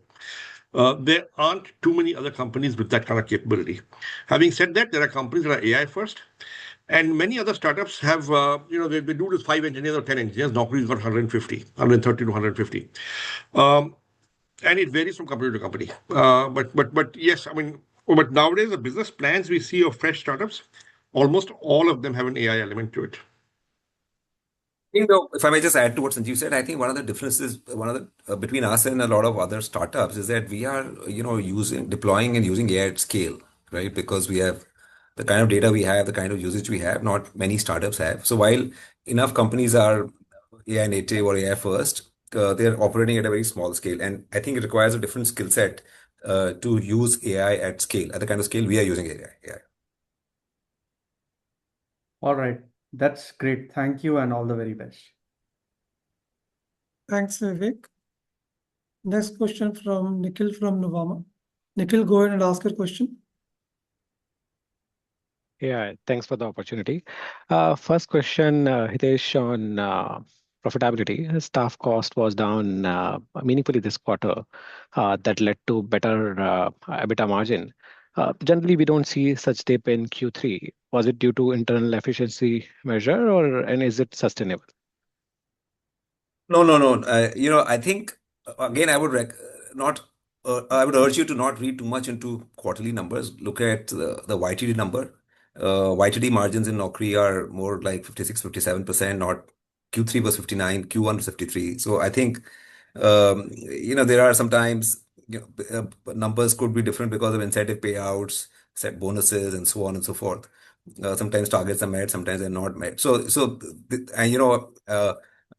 There aren't too many other companies with that kind of capability. Having said that, there are companies that are AI first, and many other startups have, they do with 5 engineers or 10 engineers. Naukri's got 150, 130 to 150. And it varies from company to company. But yes, but nowadays the business plans we see of fresh startups, almost all of them have an AI element to it. If I may just add to what Sanjeev said, I think one of the differences, between us and a lot of other startups is that we are, deploying and using AI at scale. right? Because we have the kind of data we have, the kind of usage we have, not many startups have. So while enough companies are AI native or AI first, they're operating at a very small scale. And I think it requires a different skill set to use AI at scale, at the kind of scale we are using AI. All right. That's great. Thank you and all the very best. Thanks, Vivek. Next question from Nikhil from Nuvama. Nikhil, go ahead and ask your question. Yeah, thanks for the opportunity. First question, Hitesh, on profitability. Staff cost was down meaningfully this quarter. That led to better EBITDA margin. Generally, we don't see such dip in Q3. Was it due to internal efficiency measure, and is it sustainable? No. I think again, I would urge you to not read too much into quarterly numbers. Look at the YTD number. YTD margins in Naukri are more like 56, 57%, not Q3 was 59, Q1 was 53. So I think, there are sometimes, numbers could be different because of incentive payouts, set bonuses, and so on and so forth. Sometimes targets are met, sometimes they're not met.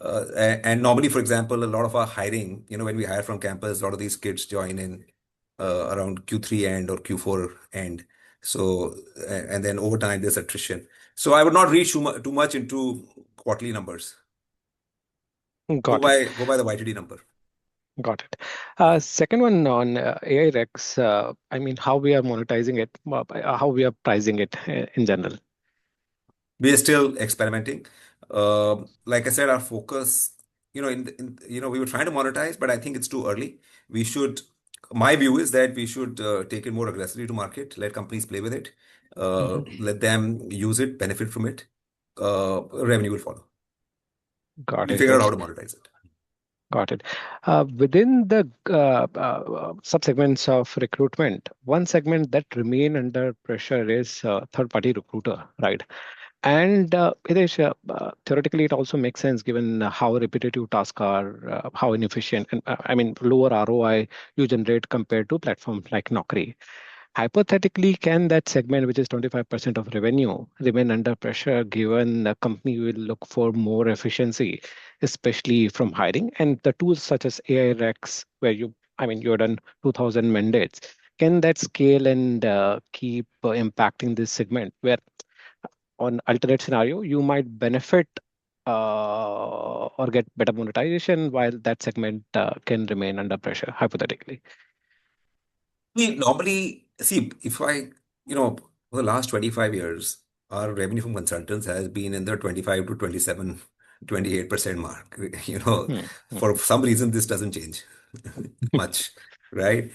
And normally, for example, a lot of our hiring, when we hire from campus, a lot of these kids join in around Q3 end or Q4 end. So, and then over time, there's attrition. So I would not read too much into quarterly numbers. Got it. Go by the YTD number. Got it. Second one on AI Rex, how we are monetizing it, how we are pricing it in general. We are still experimenting. Like I said, our focus, we were trying to monetize, but I think it's too early. My view is that we should take it more aggressively to market, let companies play with it, let them use it, benefit from it. Revenue will follow. Got We'll it. figure out how to monetize it. Got it. Within the subsegments of recruitment, one segment that remain under pressure is third-party recruiter, right? And Hitesh, theoretically, it also makes sense given how repetitive tasks are, how inefficient, and lower ROI you generate compared to platforms like Naukri. Hypothetically, can that segment, which is 25% of revenue, remain under pressure given the company will look for more efficiency, especially from hiring and the tools such as AI Rex, where you've done 2,000 mandates. Can that scale and keep impacting this segment where on alternate scenario, you might benefit or get better monetization while that segment can remain under pressure, hypothetically? We normally see for the last 25 years, our revenue from consultants has been in the 25 to 27, 28% mark. For some reason, this doesn't change much, right?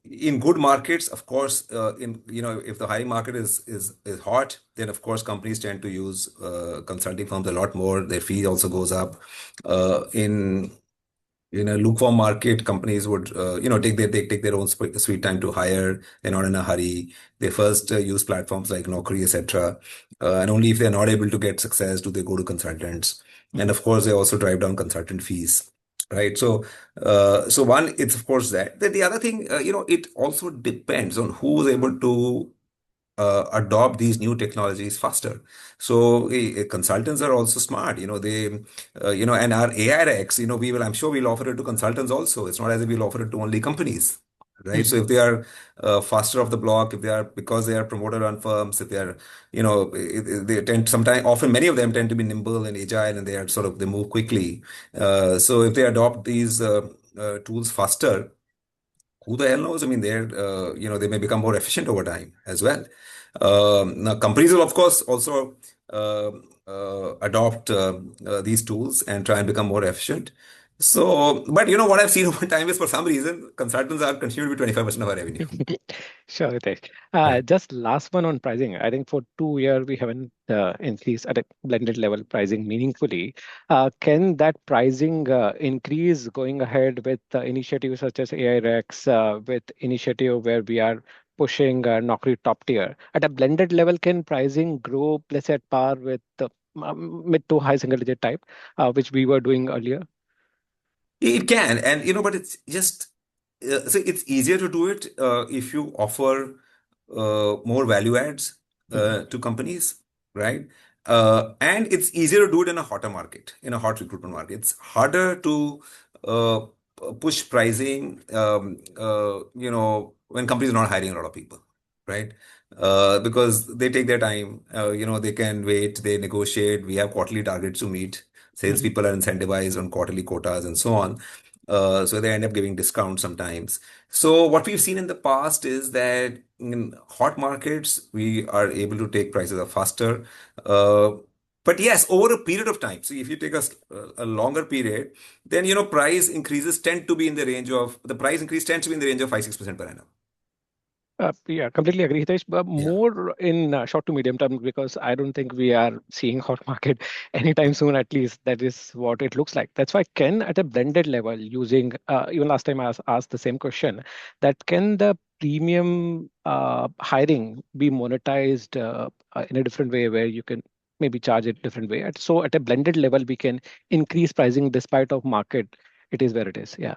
In good markets, of course, if the hiring market is hot, then of course companies tend to use consulting firms a lot more. Their fee also goes up. In a lukewarm market, companies would take their own sweet time to hire. They're not in a hurry. They first use platforms like Naukri, etc. And only if they're not able to get success do they go to consultants. And of course, they also drive down consultant fees. Right. So one, it's of course that. Then the other thing, it also depends on who's able to adopt these new technologies faster. So consultants are also smart. And our AI Rex, I'm sure we'll offer it to consultants also. It's not as if we'll offer it to only companies. Right. So if they are faster off the block, because they are promoter run firms, if they are, they tend sometimes, often many of them tend to be nimble and agile and they move quickly. So if they adopt these tools faster, who the hell knows? They may become more efficient over time as well. Now, companies will, of course, also adopt these tools and try and become more efficient. So, but what I've seen over time is for some reason, consultants are continuing to be 25% of our revenue. Sure, Hitesh. Just last one on pricing. I think for 2 years, we haven't increased at a blended level pricing meaningfully. Can that pricing increase going ahead with initiatives such as AI Rex, with initiative where we are pushing Naukri top tier? At a blended level, can pricing grow, let's say, at par with the mid to high single digit type, which we were doing earlier? It can, but so it's easier to do it if you offer more value adds to companies, right? And it's easier to do it in a hotter market, in a hot recruitment market. It's harder to uh, push pricing, when companies are not hiring a lot of people, right? Because they take their time, they can wait, they negotiate. We have quarterly targets to meet. Salespeople are incentivized on quarterly quotas and so on. So they end up giving discounts sometimes. So what we've seen in the past is that in hot markets, we are able to take prices up faster. Uh, but yes, over a period of time. So if you take a longer period, then price increases tend to be in the range of the price increase tends to be in the range of 5-6% per annum. Yeah, completely agree, Hitesh. But Yeah. more in short to medium term, because I don't think we are seeing hot market anytime soon. At least that is what it looks like. That's why can at a blended level, using even last time I asked the same question, that can the premium hiring be monetized in a different way, where you can maybe charge it different way. So at a blended level, we can increase pricing despite of market. It is where it is. Yeah.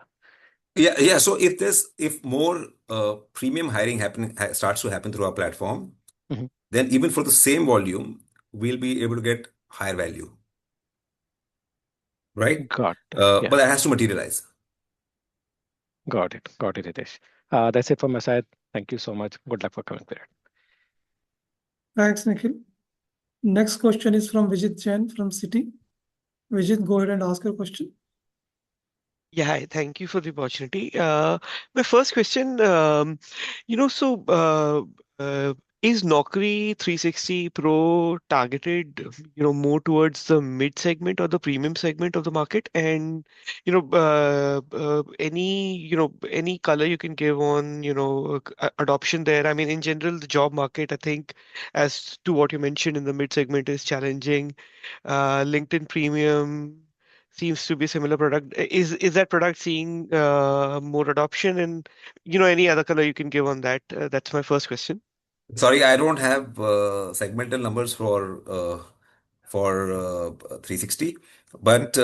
Yeah. So if more premium hiring starts to happen through our platform, Mhm. then even for the same volume, we'll be able to get higher value, right? Got it. But Yeah. that has to materialize. Got it. Got it, Hitesh. That's it from my side. Thank you so much. Good luck for coming period. Thanks, Nikhil. Next question is from Vijit Jain from Citi. Vijit, go ahead and ask your question. Yeah, hi, thank you for the opportunity. My first question, is Naukri 360 Pro targeted, more towards the mid segment or the premium segment of the market? And, any color you can give on, adoption there. I mean, in general, the job market, I think, as to what you mentioned in the mid segment, is challenging. LinkedIn Premium seems to be a similar product. Is that product seeing more adoption? And any other color you can give on that? That's my first question. Sorry, I don't have segmental numbers for 360, but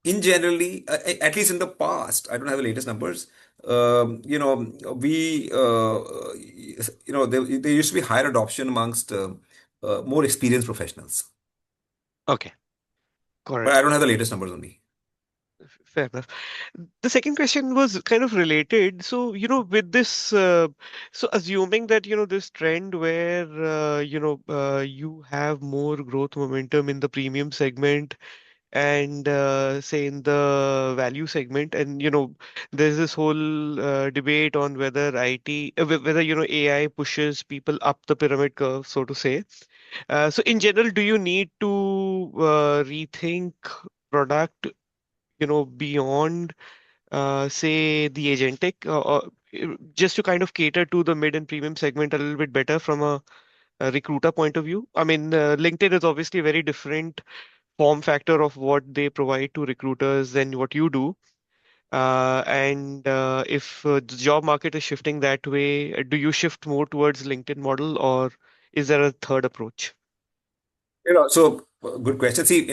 in generally, at least in the past, I don't have the latest numbers. We there used to be higher adoption amongst more experienced professionals, Okay, got but it. I don't have the latest numbers on me. Fair enough. The second question was kind of related. So, with this, so assuming that, this trend where, you have more growth momentum in the premium segment and say in the value segment, and there's this whole debate on whether whether AI pushes people up the pyramid curve, so to say. So in general, do you need to rethink product, beyond say the agentic, just to kind of cater to the mid and premium segment a little bit better from a recruiter point of view? I mean, LinkedIn is obviously a very different form factor of what they provide to recruiters than what you do. And if the job market is shifting that way, do you shift more towards LinkedIn model, or is there a third approach? So good question. See,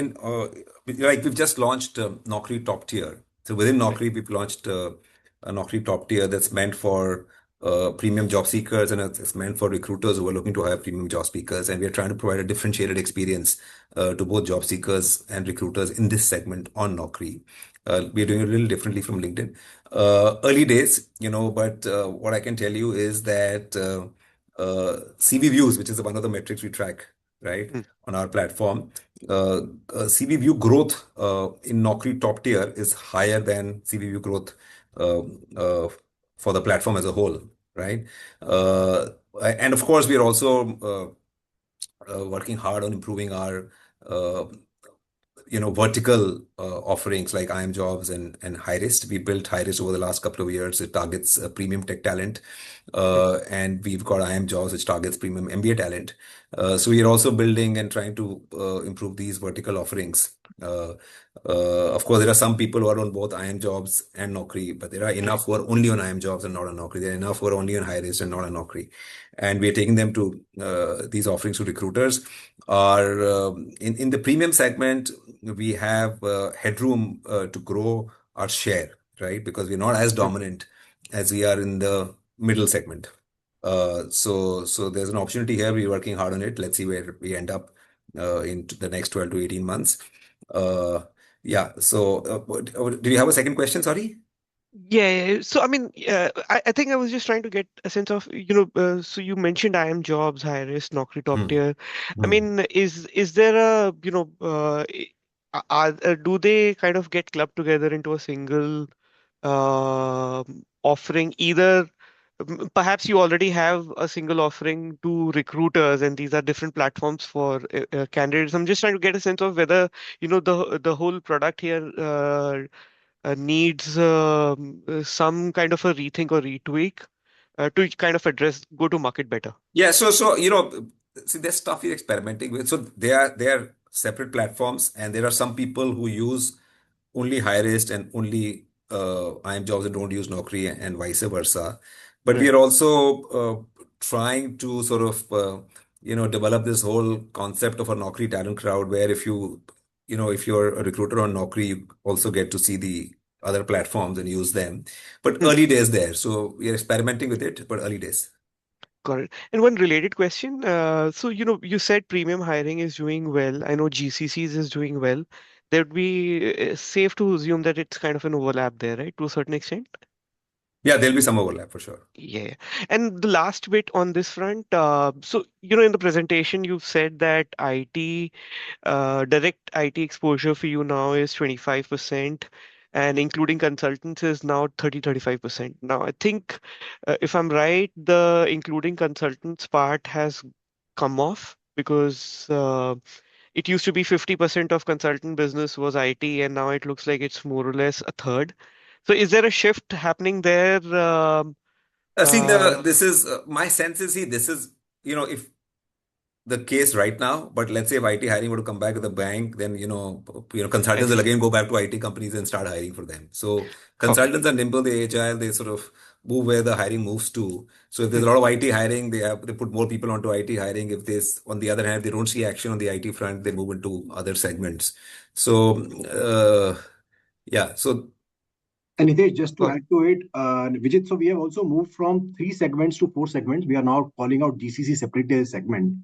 we've just launched Naukri Top Tier. So within Right. Naukri, we've launched a Naukri Top Tier that's meant for premium job seekers, and it's meant for recruiters who are looking to hire premium job seekers. And we are trying to provide a differentiated experience to both job seekers and recruiters in this segment on Naukri. We're doing it a little differently from LinkedIn. Early days, but what I can tell you is that CV views, which is one of the metrics we track, right, Hmm. on our platform. CV view growth in Naukri Top Tier is higher than CV view growth uh, uh, for the platform as a whole, right? Uh, and of course, we are also working hard on improving our uh, vertical offerings like IIMjobs and Hirist. We built Hirist over the last couple of years. It targets premium tech talent, and we've got IIMjobs, which targets premium MBA talent. So we are also building and trying to improve these vertical offerings. Of course, there are some people who are on both IIMjobs and Naukri, but there are enough who are only on IIMjobs and not on Naukri. There are enough who are only on Hirist and not on Naukri. And we are taking them to these offerings to recruiters. In the premium segment, we have headroom to grow our share, right? Because we're not as dominant as we are in the middle segment. So there's an opportunity here. We're working hard on it. Let's see where we end up in the next 12 to 18 months. Yeah. So do you have a second question? Sorry. Yeah. So, I mean, I think I was just trying to get a sense of, so you mentioned IIM jobs, high risk, Naukri top Hmm. tier. I Hmm. mean, is there a, do they kind of get clubbed together into a single offering? Either perhaps you already have a single offering to recruiters, and these are different platforms for candidates. I'm just trying to get a sense of whether, the whole product here needs some kind of a rethink or retweak to kind of address go-to-market better. Yeah, so see, there's stuff you're experimenting with. So they are separate platforms, and there are some people who use only Hirist and only IIM jobs and don't use Naukri and vice versa. But we Right. are also trying to sort of develop this whole concept of a Naukri talent crowd, where if you're a recruiter on Naukri, you also get to see the other platforms and use them. But Hmm. early days there, so we are experimenting with it, but early days. Got it. And one related question. So, you said premium hiring is doing well. I know GCCs is doing well. There would be safe to assume that it's kind of an overlap there, right? To a certain extent. Yeah, there'll be some overlap for sure. Yeah. And the last bit on this front, so, in the presentation, you've said that direct IT exposure for you now is 25%, and including consultants is now 35%. Now, I think, if I'm right, the including consultants part has come off because it used to be 50% of consultant business was IT, and now it looks like it's more or less a third. So is there a shift happening there? See, Uh, this is my sense is, see, this is, if the case right now, but let's say if IT hiring were to come back to the bank, then, I consultants will see. again go back to IT companies and start hiring for them. So Okay. consultants are nimble, they agile, they sort of move where the hiring moves to. So if there's Hmm. a lot of IT hiring, they put more people onto IT hiring. If there's, on the other hand, if they don't see action on the IT front, they move into other segments. So, yeah, so And Hitesh, just to Got it. add to it, Vijit, so we have also moved from 3 segments to 4 segments. We are now calling out GCC separate segment.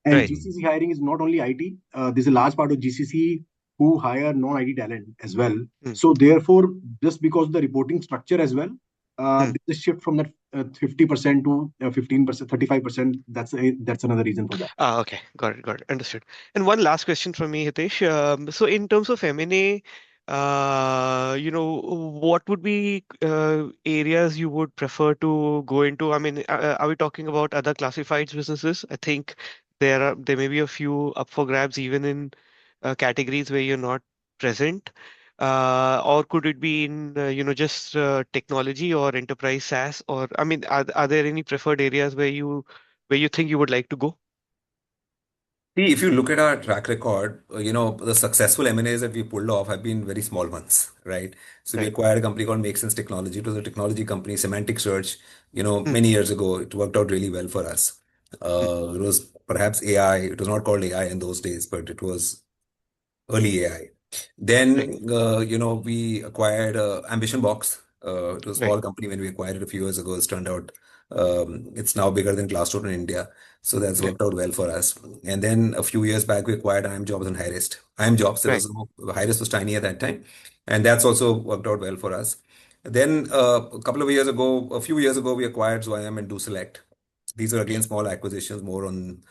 And Right. GCC hiring is not only IT. There's a large part of GCC who hire non-IT talent as well. Hmm. So therefore, just because of the reporting structure as well, Hmm. there's a shift from that 50% to 15%, 35%. That's another reason for that. Okay. Got it. Got it. Understood. And one last question from me, Hitesh. So in terms of M&A, what would be areas you would prefer to go into? I mean, are we talking about other classifieds businesses? I think there may be a few up for grabs even in categories where you're not present. Or could it be in just technology or enterprise SaaS? Or I mean, are there any preferred areas where you think you would like to go? see, if you look at our track record, the successful M&As that we pulled off have been very small ones, right? So we Right. acquired a company called Make Sense Technology. It was a technology company, semantic search, Hmm. many years ago. It worked out really well for us. Hmm. It was perhaps AI. It was not called AI in those days, but it was early AI. Right. Then, we acquired Ambition Box. It was a Right. small company when we acquired it a few years ago. It's turned out it's now bigger than Glassdoor in India. So that's Right. worked out well for us. And then a few years back, we acquired IIM Jobs and Hirist. IIM Jobs, Right. Hirist was tiny at that time. And that's also worked out well for us. Then a few years ago, we acquired Zwayam and DoSelect. These are again small acquisitions, more on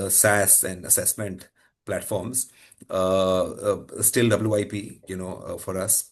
SaaS and assessment platforms. Still WIP, for us.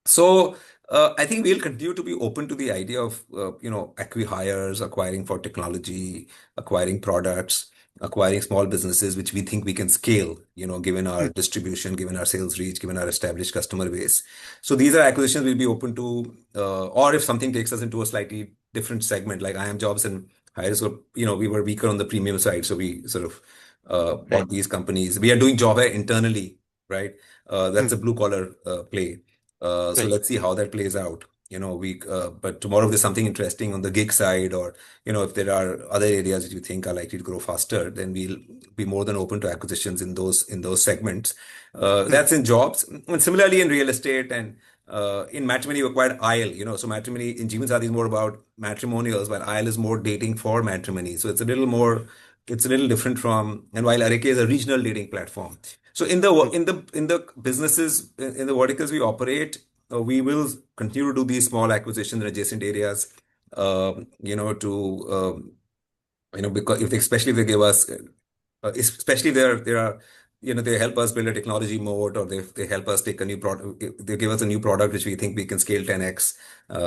So I think we'll continue to be open to the idea of acqui-hires, acquiring for technology, acquiring products, acquiring small businesses which we think we can scale, given our Hmm. distribution, given our sales reach, given our established customer base. So these are acquisitions we'll be open to, or if something takes us into a slightly different segment, like IIM Jobs and Hires were, we were weaker on the premium side, so we sort of Right. bought these companies. We are doing job hire internally, right? Hmm. That's a blue collar play. So Right. let's see how that plays out. But tomorrow if there's something interesting on the gig side, or if there are other areas that you think are likely to grow faster, then we'll be more than open to acquisitions in those segments. Hmm. That's in jobs, and similarly in real estate and in matrimony, we acquired IL. So matrimony in Jeevan is more about matrimonials, while IL is more dating for matrimony. So it's a little different from, and while Arike is a regional dating platform. So in the businesses, in the verticals we operate, we will continue to do these small acquisitions in adjacent areas, because especially if they give us, especially there are, they help us build a technology moat, or they help us take a new product. They give us a new product which we think we can scale 10x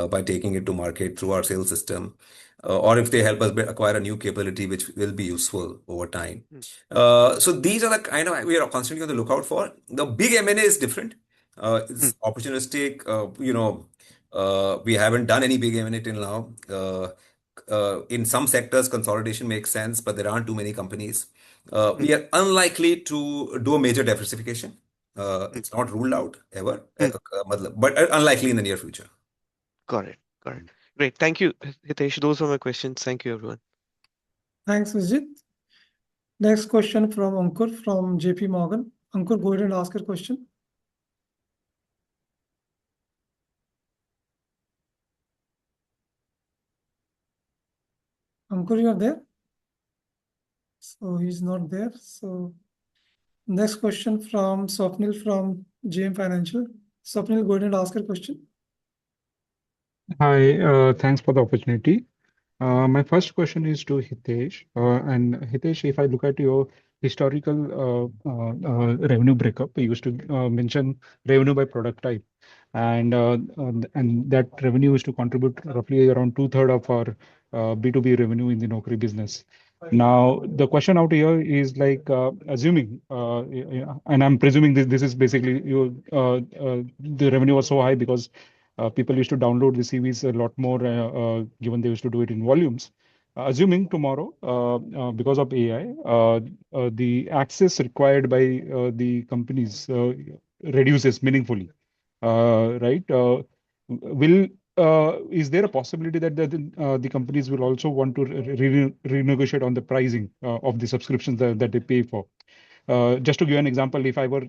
by taking it to market through our sales system, or if they help us acquire a new capability which will be useful over time. So these are the kind of we are constantly on the lookout for. The big M&A is different. It's opportunistic. We haven't done any big M&A till now. In some sectors, consolidation makes sense, but there aren't too many companies. We are unlikely to do a major diversification. It's not ruled out ever, but unlikely in the near future. Got it. Got it. Great. Thank you, Hitesh. Those are my questions. Thank you, everyone. Thanks, Vijit. Next question from Ankur from JP Morgan. Ankur, go ahead and ask your question. Ankur, you are there? So he's not there. So next question from Swapnil from JM Financial. Swapnil, go ahead and ask your question. Hi, thanks for the opportunity. My first question is to Hitesh. And Hitesh, if I look at your historical revenue breakup, you used to mention revenue by product type, and that revenue used to contribute roughly around 2/3 of our B2B revenue in the Naukri business. Now, the question out here is like, assuming, and I'm presuming this is basically the revenue was so high because people used to download the CVs a lot more, given they used to do it in volumes. Assuming tomorrow, because of AI, the access required by the companies reduces meaningfully, right? Is there a possibility that the companies will also want to renegotiate on the pricing of the subscriptions that they pay for? Just to give an example, if I were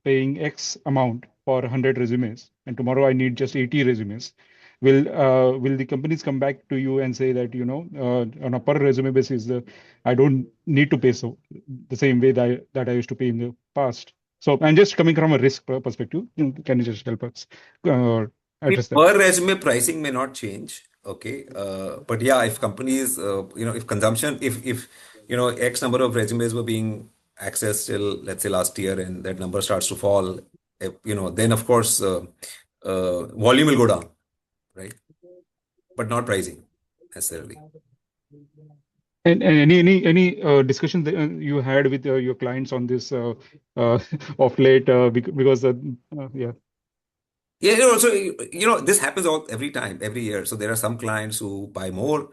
paying X amount for 100 resumes, and tomorrow I need just 80 resumes, will the companies come back to you and say that, on a per resume basis, I don't need to pay the same way that I used to pay in the past? So I'm just coming from a risk perspective. Can you just help us address that? Per resume pricing may not change. Okay. But yeah, if companies, if consumption, if X number of resumes were being accessed till, let's say, last year, and that number starts to fall, then of course, volume will go down, right? But not pricing necessarily. And any discussion that you had with your clients on this of late, because yeah. Yeah, so this happens every time, every year. So there are some clients who buy more.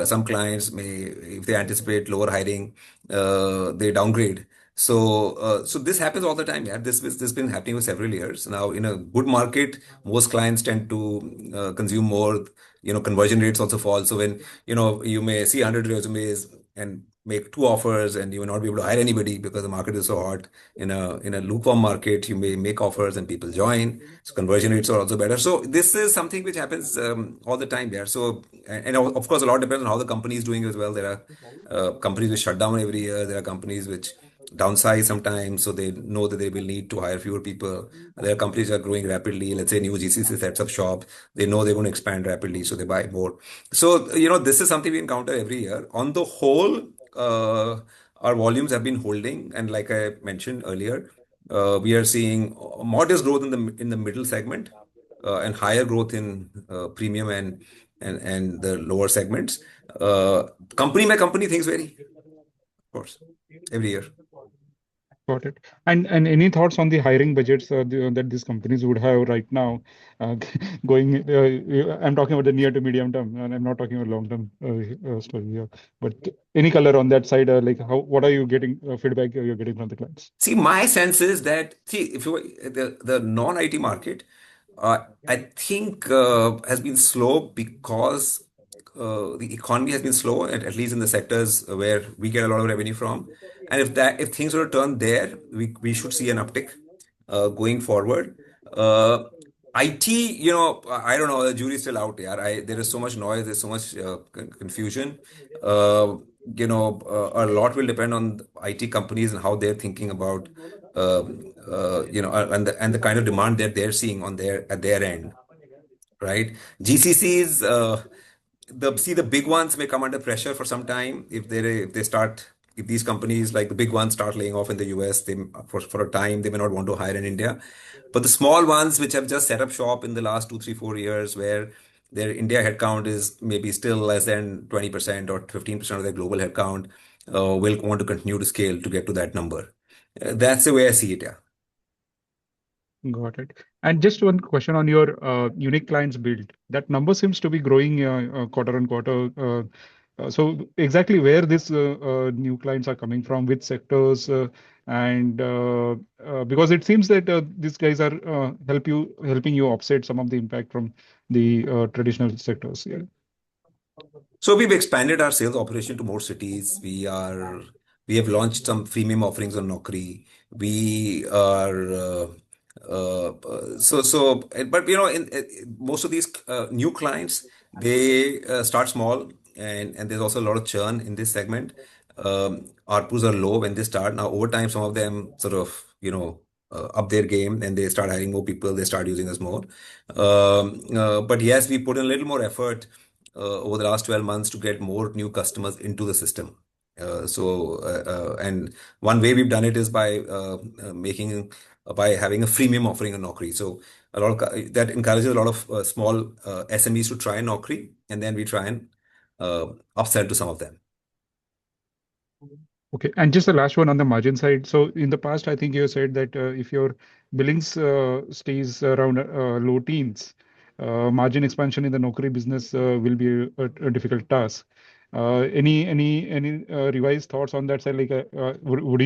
Some clients if they anticipate lower hiring, they downgrade. So this happens all the time. Yeah, this has been happening for several years now. In a good market, most clients tend to consume more. Conversion rates also fall. So when you may see 100 resumes and make 2 offers, and you will not be able to hire anybody because the market is so hot. In a lukewarm market, you may make offers and people join. So conversion rates are also better. So this is something which happens all the time there. So, and of course, a lot depends on how the company is doing as well. There are companies which shut down every year. There are companies which downsize sometimes, so they know that they will need to hire fewer people. There are companies that are growing rapidly. Let's say new GCC sets up shop. They know they're going to expand rapidly, so they buy more. So, this is something we encounter every year. On the whole, our volumes have been holding, and like I mentioned earlier, we are seeing modest growth in the middle segment, and higher growth in premium and the lower segments. Company by company, things vary, of course, every year. Got it. And any thoughts on the hiring budgets that these companies would have right now, going? I'm talking about the near to medium term, and I'm not talking about long term story here. But any color on that side, like what are you getting feedback you're getting from the clients? See, my sense is that if you the non-IT market, I think has been slow because the economy has been slow, at least in the sectors where we get a lot of revenue from. And if things were to turn there, we should see an uptick going forward. IT, I don't know. The jury's still out, yeah. There is so much noise. There's so much confusion. A lot will depend on IT companies and how they're thinking about, and the kind of demand that they're seeing on at their end, right? GCCs, the big ones may come under pressure for some time if these companies like the big ones start laying off in the US, they for a time they may not want to hire in India. But the small ones which have just set up shop in the last 2, 3, 4 years, where their India headcount is maybe still less than 20% or 15% of their global headcount, will want to continue to scale to get to that number. That's the way I see it. Yeah. Got it. And just one question on your unique clients build. That number seems to be growing quarter on quarter. So exactly where these new clients are coming from, which sectors, and because it seems that these guys are helping you offset some of the impact from the traditional sectors. Yeah. So we've expanded our sales operation to more cities. We have launched some freemium offerings on Naukri. We are but most of these new clients, they start small, and there's also a lot of churn in this segment. ARPUs are low when they start. Now over time, some of them sort of up their game, and they start hiring more people. They start using us more. But yes, we put in a little more effort over the last 12 months to get more new customers into the system. And one way we've done it is by having a freemium offering on Naukri. So that encourages a lot of small SMEs to try Naukri, and then we try and upsell to some of them. Okay, and just the last one on the margin side. So in the past, I think you said that if your billings stays around low teens, margin expansion in the Naukri business will be a difficult task. Any revised thoughts on that side? Like, would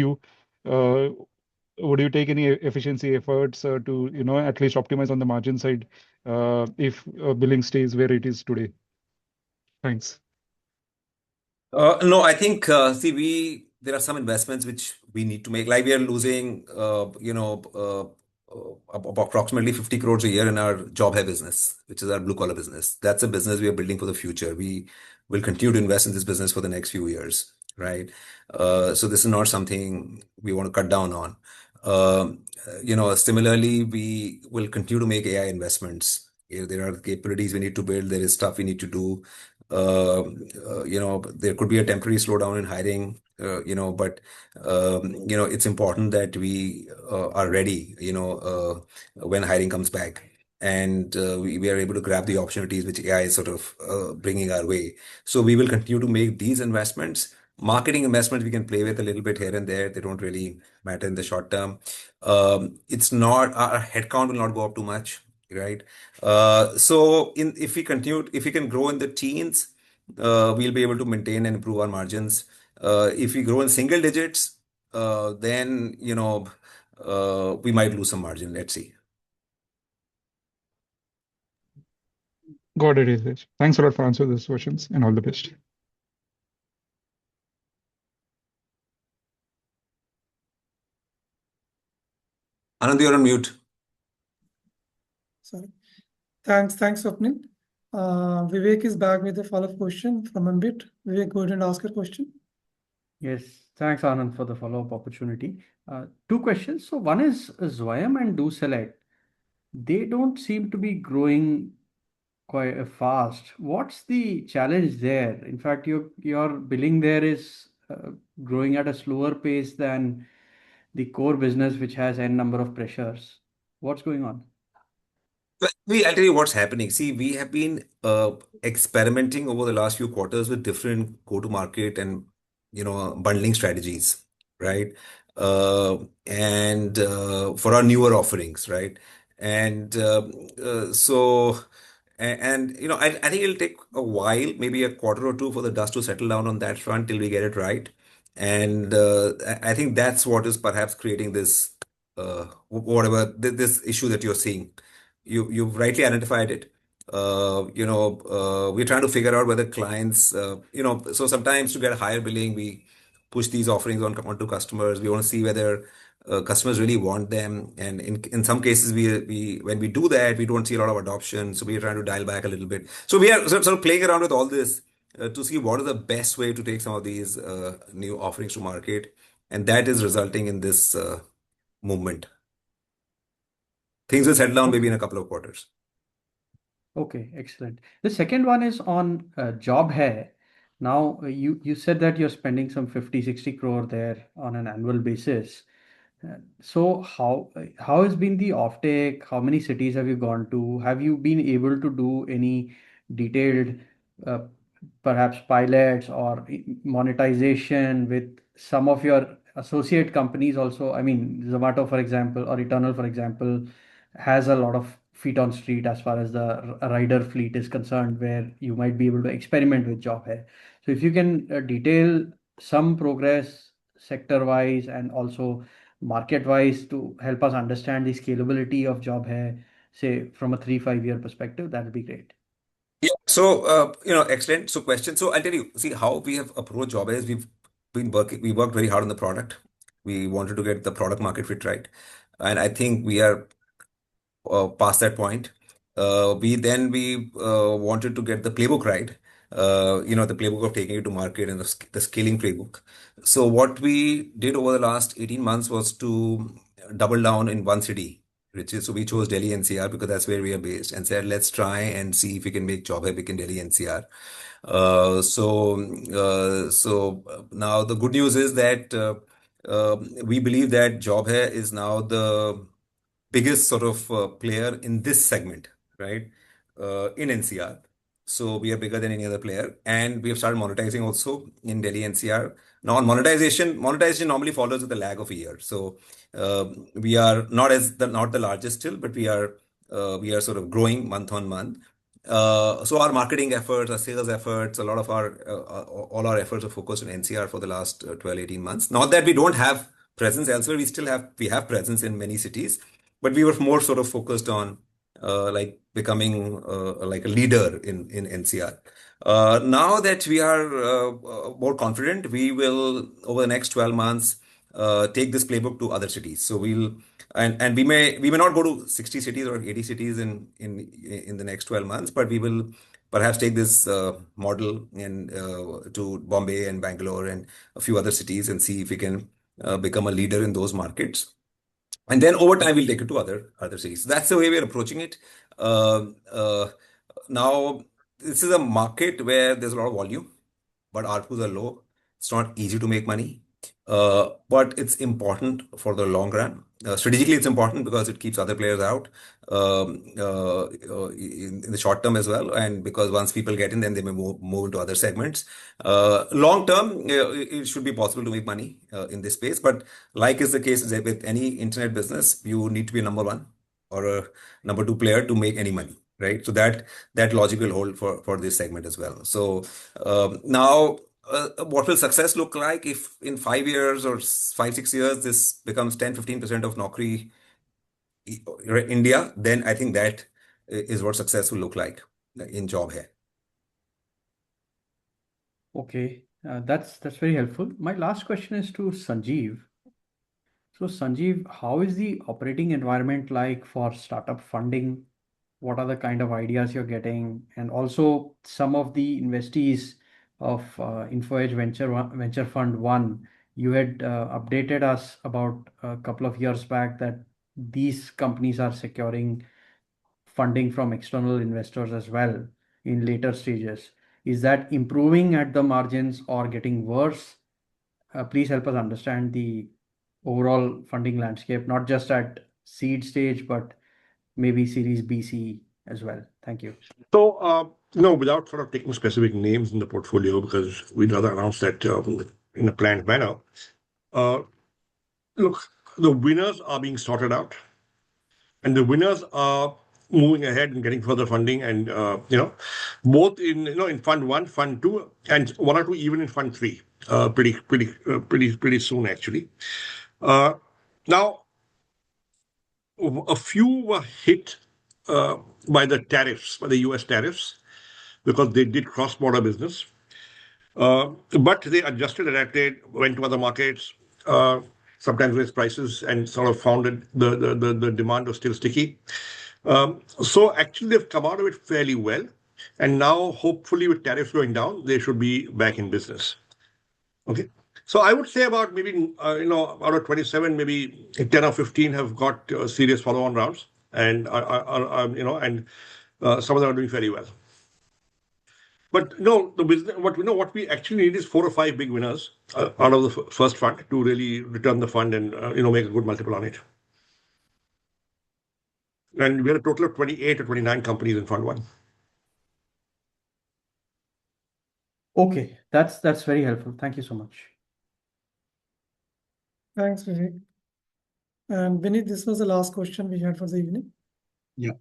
you take any efficiency efforts to at least optimize on the margin side if billing stays where it is today? Thanks. No, I think there are some investments which we need to make. Like we are losing, approximately 50 crores a year in our job hair business, which is our blue collar business. That's a business we are building for the future. We will continue to invest in this business for the next few years, right? So this is not something we want to cut down on. Similarly, we will continue to make AI investments. There are capabilities we need to build. There is stuff we need to do. There could be a temporary slowdown in hiring, but it's important that we are ready, when hiring comes back, and we are able to grab the opportunities which AI is sort of bringing our way. So we will continue to make these investments. Marketing investments we can play with a little bit here and there. They don't really matter in the short term. It's not our headcount will not go up too much, right? So if we can grow in the teens, we'll be able to maintain and improve our margins. If we grow in single digits, then we might lose some margin. Let's see. Got it, Hitesh. Thanks a lot for answering those questions, and all the best. Anand, you're on mute. Sorry. Thanks, Swapnil. Vivek is back with a follow-up question from Ambit. Vivek, go ahead and ask your question. Yes, thanks, Anand, for the follow-up opportunity. Two questions. So one is Zwayam and DoSelect. They don't seem to be growing quite fast. What's the challenge there? In fact, your billing there is growing at a slower pace than the core business, which has n number of pressures. What's going on? I'll tell you what's happening. See, we have been experimenting over the last few quarters with different go-to-market and bundling strategies, right? And for our newer offerings, right? And I think it'll take a while, maybe a quarter or two, for the dust to settle down on that front till we get it right. And I think that's what is perhaps creating this this issue that you're seeing. You've rightly identified it. We're trying to figure out whether clients, so sometimes to get a higher billing, we push these offerings onto customers. We want to see whether customers really want them, and in some cases we when we do that we don't see a lot of adoption, so we are trying to dial back a little bit. So we are sort of playing around with all this to see what is the best way to take some of these new offerings to market, and that is resulting in this movement. Things will settle down maybe in a couple of quarters. Okay, excellent. The second one is on Job Hai. Now, you said that you're spending some 50-60 crore there on an annual basis. So how has been the offtake? How many cities have you gone to? Have you been able to do any detailed, uh, perhaps pilots or monetization with some of your associate companies also? I mean, Zomato, for example, or Eternal, for example, has a lot of feet on street as far as the rider fleet is concerned, where you might be able to experiment with Job Hai. So if you can detail some progress sector-wise and also market-wise to help us understand the scalability of Job Hai, say from a 3-5 year perspective, that would be great. Yeah. So, excellent. So, question. So, I'll tell you, see how we have approached Job is we worked very hard on the product. We wanted to get the product market fit right. And I think we are past that point. We wanted to get the playbook right. The playbook of taking it to market and the scaling playbook. So, what we did over the last 18 months was to double down in one city, so we chose Delhi NCR because that's where we are based, and said let's try and see if we can make Job Hai big in Delhi NCR. Now the good news is that we believe that Job Hai is now the biggest sort of player in this segment, right? In NCR. So we are bigger than any other player, and we have started monetizing also in Delhi NCR. Now on monetization normally follows with a lag of a year. So we are not the largest still, but we are sort of growing month on month. So our marketing efforts, our sales efforts, a lot of all our efforts are focused on NCR for the last 12, 18 months. Not that we don't have presence elsewhere, we have presence in many cities, but we were more sort of focused on like becoming like a leader in NCR. Now that we are more confident, we will over the next 12 months take this playbook to other cities. So we may not go to 60 cities or 80 cities in the next 12 months, but we will perhaps take this model to Bombay and Bangalore and a few other cities and see if we can become a leader in those markets. And then over time, we'll take it to other cities. So that's the way we're approaching it. Now, this is a market where there's a lot of volume, but ARPUs are low. It's not easy to make money, but it's important for the long run. Strategically, it's important because it keeps other players out in the short term as well, and because once people get in, then they may move into other segments. Long term, it should be possible to make money in this space, but like is the case with any internet business, you need to be a number one or a number two player to make any money, right? So that logic will hold for this segment as well. So now, what will success look like if in 5 years or 5-6 years this becomes 10-15% of Naukri India? Then I think that is what success will look like in Job Hai. Okay, that's very helpful. My last question is to Sanjeev. So Sanjeev, how is the operating environment like for startup funding? What are the kind of ideas you're getting? And also some of the investees of InfoEdge Venture Fund 1, you had updated us about a couple of years back that these companies are securing funding from external investors as well in later stages. Is that improving at the margins or getting worse? Please help us understand the overall funding landscape, not just at seed stage, but maybe Series B, C as well. Thank you. So, without sort of taking specific names in the portfolio, because we'd rather announce that in a planned manner. Look, the winners are being sorted out, and the winners are moving ahead and getting further funding, and both in Fund 1, Fund 2, and 1 or 2 even in Fund 3, pretty soon actually. Now, a few were hit by the US tariffs, because they did cross-border business. But they adjusted, adapted, went to other markets. sometimes raised prices and sort of found that the demand was still sticky. So actually, they've come out of it fairly well. And now, hopefully, with tariffs going down, they should be back in business. Okay. So I would say about maybe, out of 27, maybe 10 or 15 have got serious follow-on rounds. And, some of them are doing very well. But no, the business, what we actually need is 4 or 5 big winners out of the first fund to really return the fund and, make a good multiple on it. And we had a total of 28 or 29 companies in Fund 1. Okay, that's very helpful. Thank you so much. Thanks, Vivek. And Vineet, this was the last question we had for the evening. Yeah.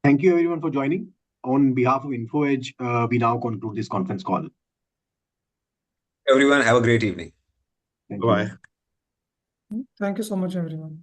Thank you everyone for joining. On behalf of InfoEdge, we now conclude this conference call. Everyone, have a great evening. Thank Bye. you. Thank you so much, everyone.